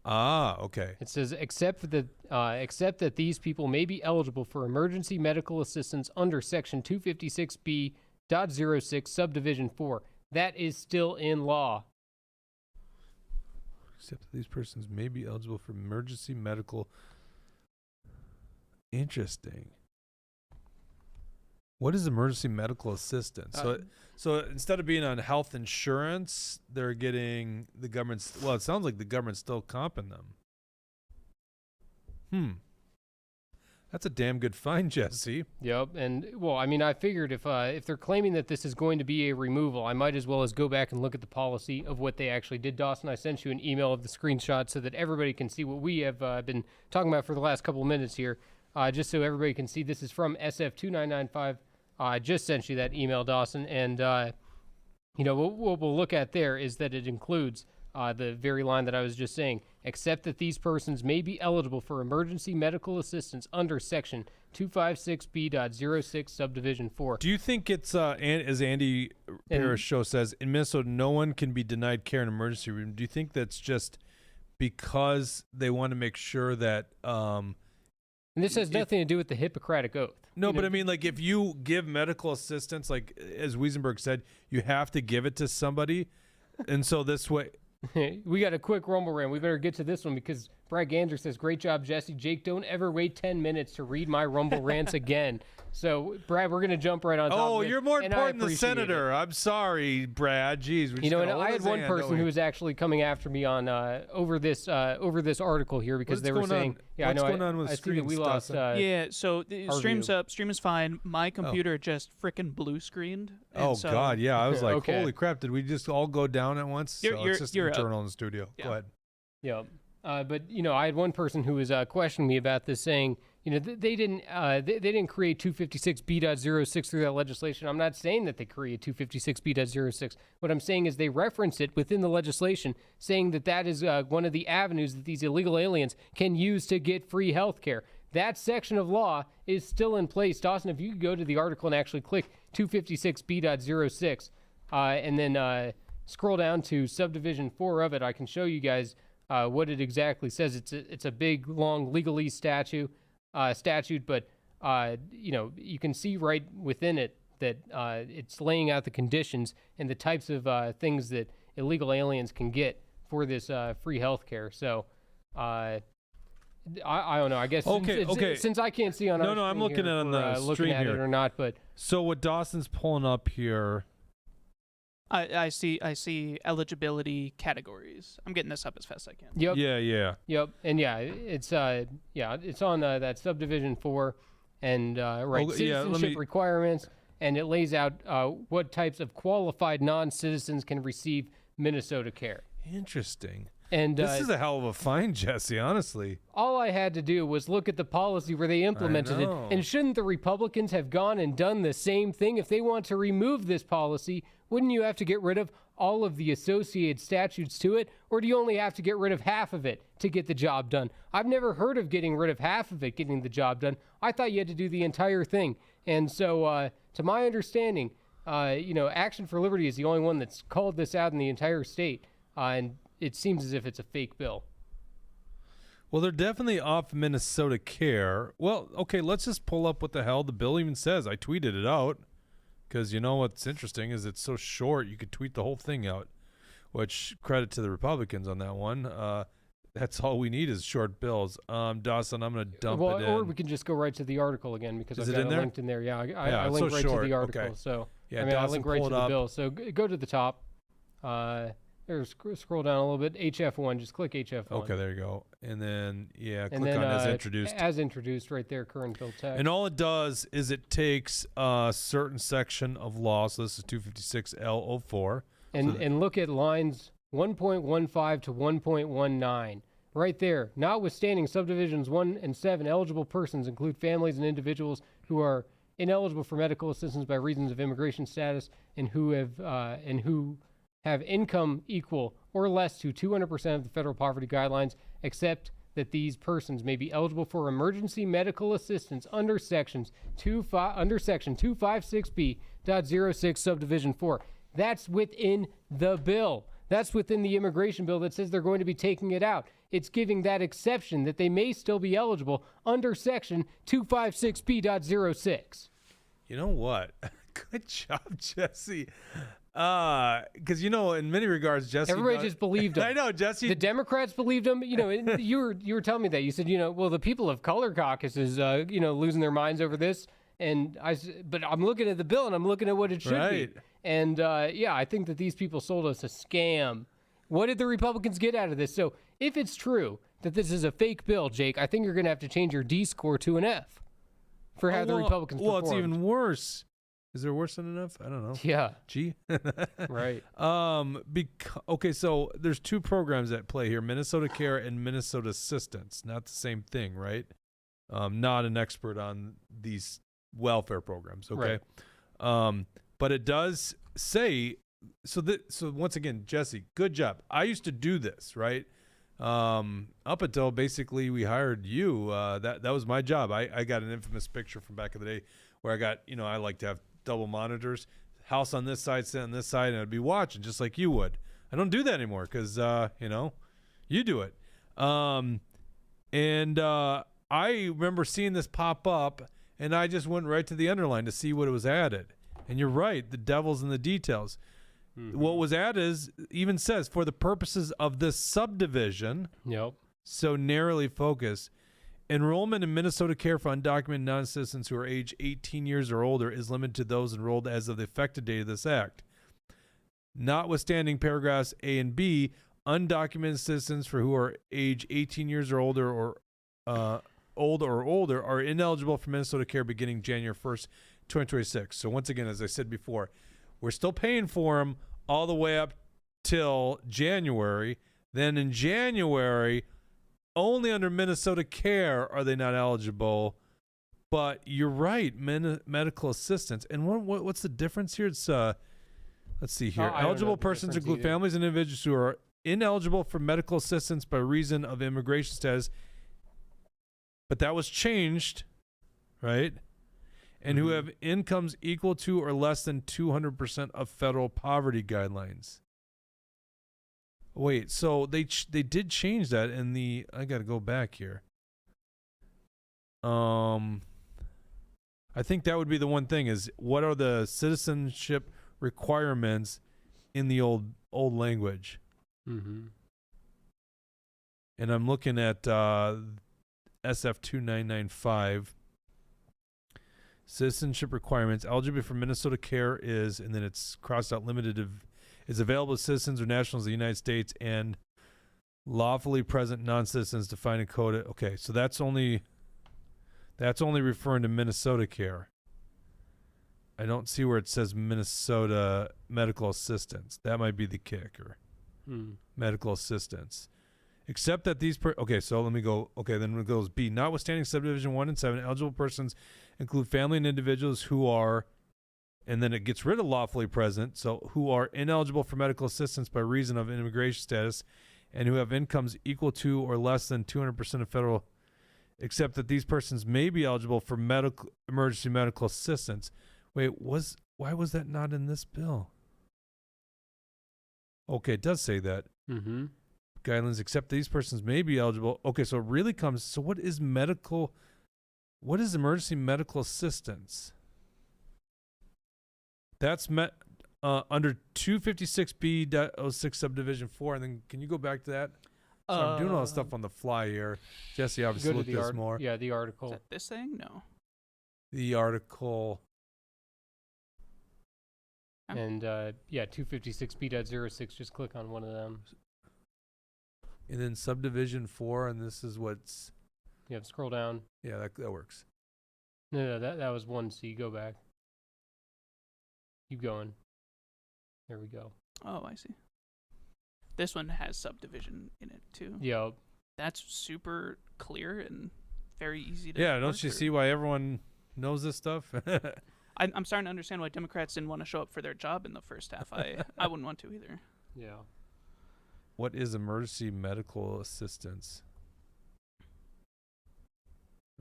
Ah, okay. It says except that these people may be eligible for emergency medical assistance under section 256B.06 subdivision 4. That is still in law. Except that these persons may be eligible for emergency medical. Interesting. What is emergency medical assistance? So instead of being on health insurance, they're getting the government's. Well, it sounds like the government's still comping them. That's a damn good find, Jesse. Yep, and well, I mean, I figured if they're claiming that this is going to be a removal, I might as well as go back and look at the policy of what they actually did. Dawson, I sent you an email of the screenshot so that everybody can see what we have been talking about for the last couple of minutes here, just so everybody can see. This is from SF2995. I just sent you that email, Dawson, and what we'll look at there is that it includes the very line that I was just saying, except that these persons may be eligible for emergency medical assistance under Section 256B.06 Subdivision 4. Do you think it's, as Andy Parrish show says, in Minnesota, no one can be denied care in an emergency room? Do you think that's just because they want to make sure that... and this has nothing to do with the Hippocratic Oath. No, but I mean, like, if you give medical assistance, like, as Wiesenberg said, you have to give it to somebody. And so this way... We got a quick rumble rant. We better get to this one because Brad Gander says, great job, Jesse. Jake, don't ever wait 10 minutes to read my rumble rants again. So, Brad, we're going to jump right on top of it. Oh, you're more important than the senator. I'm sorry, Brad. Jeez. I had one person who was actually coming after me on over this article here because they were saying, what's going on with I see that we lost. So the stream's up. Stream is fine. My computer just frickin' blue screened. Oh God, yeah. I was like, holy crap! Did we just all go down at once? It's just internal in the studio. Yeah. Go ahead. Yeah. But I had one person who was questioning me about this, saying, they didn't create 256B.06 through that legislation. I'm not saying that they created 256B.06. What I'm saying is they reference it within the legislation, saying that is one of the avenues that these illegal aliens can use to get free health care. That section of law is still in place. Dawson, if you could go to the article and actually click 256B.06 and then scroll down to subdivision 4 of it, I can show you guys what it exactly says. It's a big, long legalese statute, but you can see right within it that it's laying out the conditions and the types of things that illegal aliens can get for this free health care. So I don't know. I guess since I can't see on our I'm looking at it on the looking stream at here it or not, but so what Dawson's pulling up here. I see eligibility categories. I'm getting this up as fast as I can. Yep. Yeah. Yep. And it's on that subdivision 4 and citizenship requirements, and it lays out what types of qualified non-citizens can receive Minnesota care. Interesting. And this is a hell of a find, Jesse, honestly. All I had to do was look at the policy where they implemented it. And shouldn't the Republicans have gone and done the same thing? If they want to remove this policy, wouldn't you have to get rid of all of the associated statutes to it? Or do you only have to get rid of half of it to get the job done? I've never heard of getting rid of half of it, getting the job done. I thought you had to do the entire thing. And so, to my understanding, Action for Liberty is the only one that's called this out in the entire state. And it seems as if it's a fake bill. Well, they're definitely off Minnesota care. Well, okay, let's just pull up what the hell the bill even says. I tweeted it out because what's interesting is it's so short you could tweet the whole thing out, which credit to the Republicans on that one. That's all we need is short bills. Dawson, I'm going to dump it in. Or we can just go right to the article again because I've got it linked in there. Yeah, I linked so right short. to the article. Okay. So, yeah, I link right to the bill. So go to the top. Scroll down a little bit. HF1, just click HF1. Okay, there you go. And then, click on as introduced. As introduced right there, current bill text. And all it does is it takes a certain section of law, so this is 256L04. And look at lines 1.15 to 1.19. Right there. Notwithstanding subdivisions 1 and 7, eligible persons include families and individuals who are ineligible for medical assistance by reasons of immigration status and who have income equal or less to 200% of the federal poverty guidelines, except that these persons may be eligible for emergency medical assistance under section 256B.06 subdivision 4. That's within the bill. That's within the immigration bill that says they're going to be taking it out. It's giving that exception that they may still be eligible under section 256B.06. You know what? Good job, Jesse. Because in many regards, Jesse. Everybody just believed him. I know, Jesse. The Democrats believed him. You were telling me that. You said, the people of color caucuses, losing their minds over this. And but I'm looking at the bill and I'm looking at what it should be. And I think that these people sold us a scam. What did the Republicans get out of this? So if it's true that this is a fake bill, Jake, I think you're going to have to change your D score to an F for how the Republicans performed. Well, it's even worse. Is there worse than an F? I don't know. Yeah. G? Right. Okay, so there's two programs at play here, Minnesota Care and Minnesota Assistance. Not the same thing, right? Not an expert on these welfare programs, okay? Right. But it does say, so once again, Jesse, good job. I used to do this, right? Up until basically we hired you. That was my job. I got an infamous picture from back in the day where I got, I like to have double monitors, house on this side, sit on this side, and I'd be watching just like you would. I don't do that anymore because, you do it. I remember seeing this pop up, and I just went right to the underline to see what it was added. And you're right, the devil's in the details. Mm-hmm. What was added even says, for the purposes of this subdivision, so narrowly focused, enrollment in Minnesota Care for undocumented non-citizens who are age 18 years or older is limited to those enrolled as of the effective date of this act. Notwithstanding paragraphs A and B, undocumented citizens for who are age 18 years or older are ineligible for Minnesota Care beginning January 1st, 2026. So once again, as I said before, we're still paying for them all the way up till January. Then in January, only under Minnesota Care are they not eligible. But you're right, medical assistance. And what's the difference here? It's let's see here. Eligible persons include families and individuals who are ineligible for medical assistance by reason of immigration status. But that was changed, right? And who have incomes equal to or less than 200% of federal poverty guidelines. Wait, so they did change that in the. I got to go back here. I think that would be the one thing is what are the citizenship requirements in the old language? Mm-hmm. And I'm looking at SF 2995. Citizenship requirements. Eligibility for Minnesota Care is, and then it's crossed out, limited is available to citizens or nationals of the United States and lawfully present non-citizens defined in code. Okay, so that's only referring to Minnesota Care. I don't see where it says Minnesota medical assistance. That might be the kicker. Medical assistance. Except that these okay, so let me go. Okay, then it goes B. Notwithstanding subdivision 1 and 7, eligible persons include family and individuals who are, and then it gets rid of lawfully present, so who are ineligible for medical assistance by reason of immigration status and who have incomes equal to or less than 200% of federal, except that these persons may be eligible for emergency medical assistance. Wait, why was that not in this bill? Okay, it does say that. Mm-hmm. Guidelines, except these persons may be eligible. Okay, so it really comes. So what is emergency medical assistance? That's under 256B.06 subdivision 4. And then can you go back to that? So I'm doing all this stuff on the fly here. Jesse obviously looked at this more. Yeah, the article. Is that this thing? No. The article. And 256B.06. Just click on one of them. And then subdivision 4, and this is what's. Yeah, scroll down. Yeah, that works. No, that was 1C. Go back. Keep going. There we go. Oh, I see. This one has subdivision in it too. Yeah. That's super clear and very easy to. Yeah, don't you see why everyone knows this stuff? I'm starting to understand why Democrats didn't want to show up for their job in the first half. I wouldn't want to either. Yeah. What is emergency medical assistance?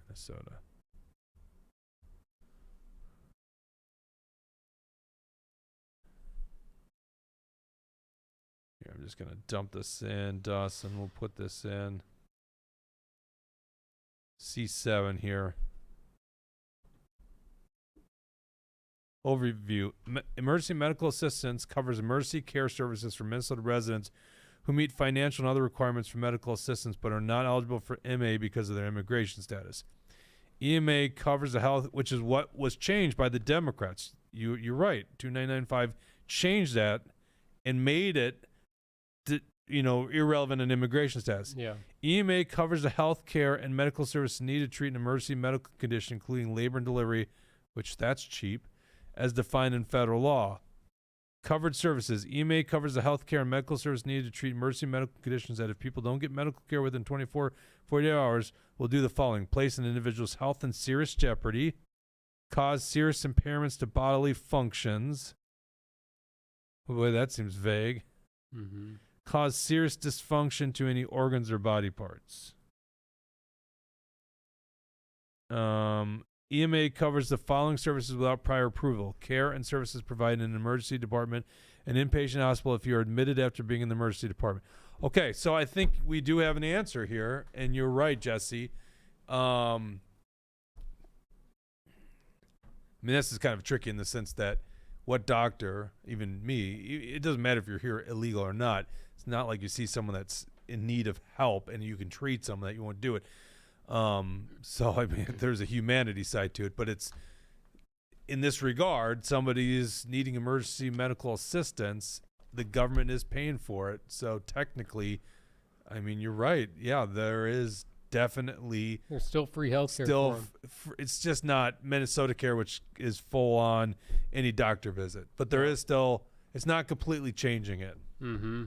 Minnesota. Here, I'm just going to dump this in, Dawson. We'll put this in. C7 here. Overview. Emergency medical assistance covers emergency care services for Minnesota residents who meet financial and other requirements for medical assistance but are not eligible for MA because of their immigration status. EMA covers the health, which is what was changed by the Democrats. You're right. 2995 changed that and made it irrelevant in immigration status. Yeah. EMA covers the health care and medical services needed to treat an emergency medical condition, including labor and delivery, which that's cheap, as defined in federal law. Covered services. EMA covers the health care and medical service needed to treat emergency medical conditions that if people don't get medical care within 48 hours, will do the following. Place an individual's health in serious jeopardy, cause serious impairments to bodily functions. Boy, that seems vague. Mm-hmm. Cause serious dysfunction to any organs or body parts. EMA covers the following services without prior approval. Care and services provided in an emergency department, an inpatient hospital if you're admitted after being in the emergency department. Okay, so I think we do have an answer here, and you're right, Jesse. I mean, this is kind of tricky in the sense that what doctor, even me, it doesn't matter if you're here illegal or not. It's not like you see someone that's in need of help and you can treat someone that you won't do it. So, I mean, there's a humanity side to it, but it's in this regard, somebody is needing emergency medical assistance. The government is paying for it. So technically, I mean, you're right. Yeah, there is definitely. There's still free health care. It's just not Minnesota Care, which is full on any doctor visit, but there is still, it's not completely changing it. Mm-hmm.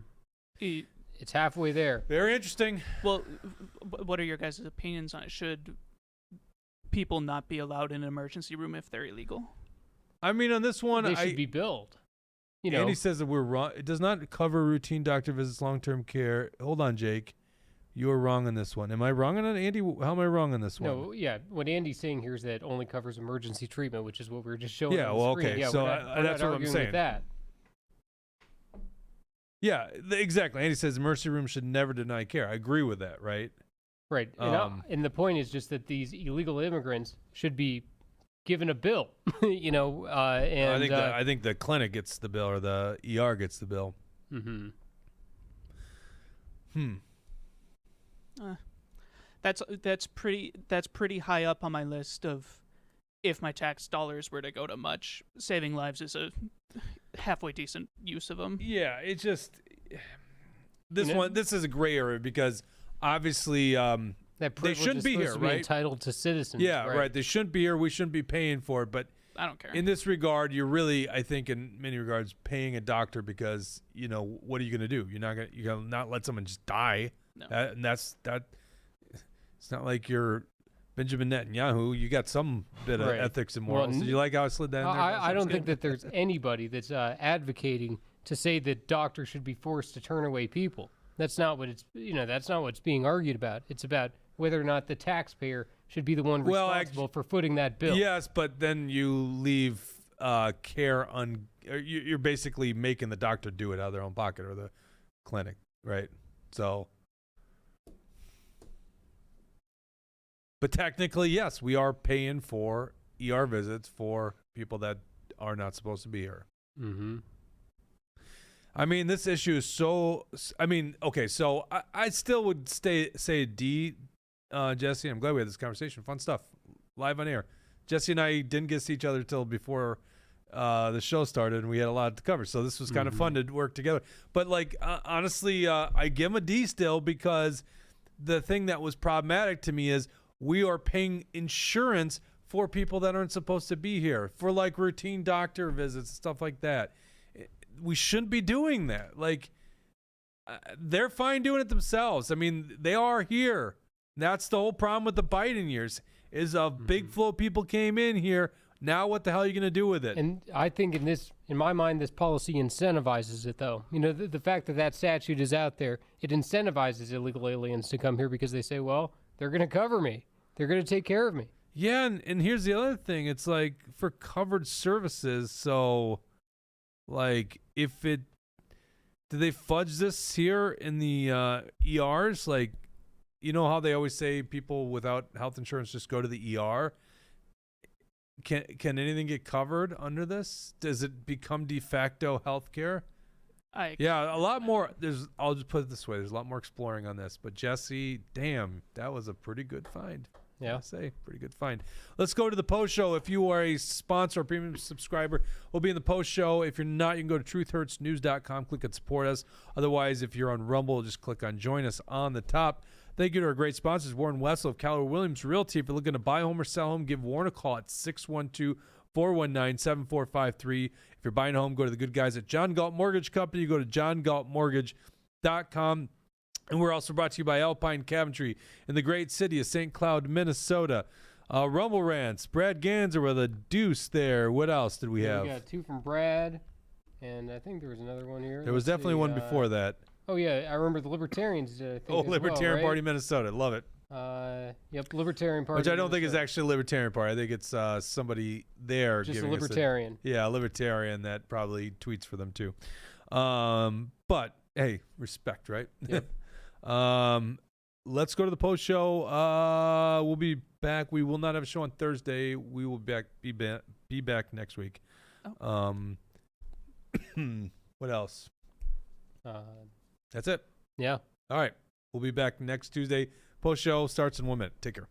It's halfway there. Very interesting. Well, what are your guys' opinions on it? Should people not be allowed in an emergency room if they're illegal? I mean, on this one, they should be billed. You know, Andy says that we're wrong. It does not cover routine doctor visits, long-term care. Hold on, Jake. You are wrong on this one. Am I wrong on it, Andy? How am I wrong on this one? No, yeah. What Andy's saying here is that it only covers emergency treatment, which is what we were just showing. Yeah, on the well, screen. okay. Yeah, so that's what I'm saying. With that. Yeah, exactly. Andy says emergency rooms should never deny care. I agree with that, right? Right. And the point is just that these illegal immigrants should be given a bill, And I think the clinic gets the bill or the ER gets the bill. Mm-hmm. That's pretty high up on my list of if my tax dollars were to go to much, saving lives is a halfway decent use of them. Yeah, it's just this is a gray area because obviously they shouldn't be here, right? Entitled to citizens. Yeah, right. They shouldn't be here. We shouldn't be paying for it, but I don't care. In this regard, you're really, I think, in many regards, paying a doctor because what are you going to do? You're gonna not let someone just die. No. It's not like you're Benjamin Netanyahu. You got some bit of ethics and morals. Did you like how I slid that in there? I don't think that there's anybody that's advocating to say that doctors should be forced to turn away people. That's not what that's not what's being argued about. It's about whether or not the taxpayer should be the one responsible for footing that bill. Yes, but then you leave care you're basically making the doctor do it out of their own pocket or the clinic, right? So, but technically, yes, we are paying for ER visits for people that are not supposed to be here. Mm-hmm. I mean, this issue is so. I mean, okay, so I still would say D. Jesse, I'm glad we had this conversation. Fun stuff. Live on air. Jesse and I didn't get to see each other till before the show started, and we had a lot to cover. So this was kind of fun to work together. But, honestly, I give him a D still because the thing that was problematic to me is we are paying insurance for people that aren't supposed to be here, for, routine doctor visits and stuff like that. We shouldn't be doing that. They're fine doing it themselves. I mean, they are here. That's the whole problem with the Biden years is a big flow of people came in here. Now what the hell are you going to do with it? And I think in my mind, this policy incentivizes it, though. The fact that statute is out there, it incentivizes illegal aliens to come here because they say, well, they're going to cover me. They're going to take care of me. Yeah, and here's the other thing. It's for covered services. So, do they fudge this here in the ERs? You know how they always say people without health insurance just go to the ER? Can anything get covered under this? Does it become de facto health care? Yeah, a lot more. I'll just put it this way. There's a lot more exploring on this. But Jesse, damn, that was a pretty good find. Yeah. Say, pretty good find. Let's go to the post show. If you are a sponsor or premium subscriber, we'll be in the post show. If you're not, you can go to truthhurtsnews.com, click on support us. Otherwise, if you're on Rumble, just click on join us on the top. Thank you to our great sponsors, Warren Wessel of Keller Williams Realty. If you're looking to buy a home or sell a home, give Warren a call at 612-419-7453. If you're buying a home, go to the good guys at John Galt Mortgage Company. You go to johngaltmortgage.com. And we're also brought to you by Alpine Cabinetry in the great city of St. Cloud, Minnesota. Rumble Rants, Brad Ganser with a deuce there. What else did we have? We got 2 from Brad, and I think there was another one here. There was definitely one before that. Oh, yeah, I remember the Libertarians. Libertarian Party, Minnesota. Love it. Yep, Libertarian Party. Which I don't think is actually a Libertarian Party. I think it's somebody there. Just giving a Libertarian. A Libertarian that probably tweets for them too. But, hey, respect, right? Yep. Let's go to the post show. We'll be back. We will not have a show on Thursday. We will be back next week. Oh. What else? That's That's it. Yeah. All right. We'll be back next Tuesday. Post show starts in 1 minute. Take care.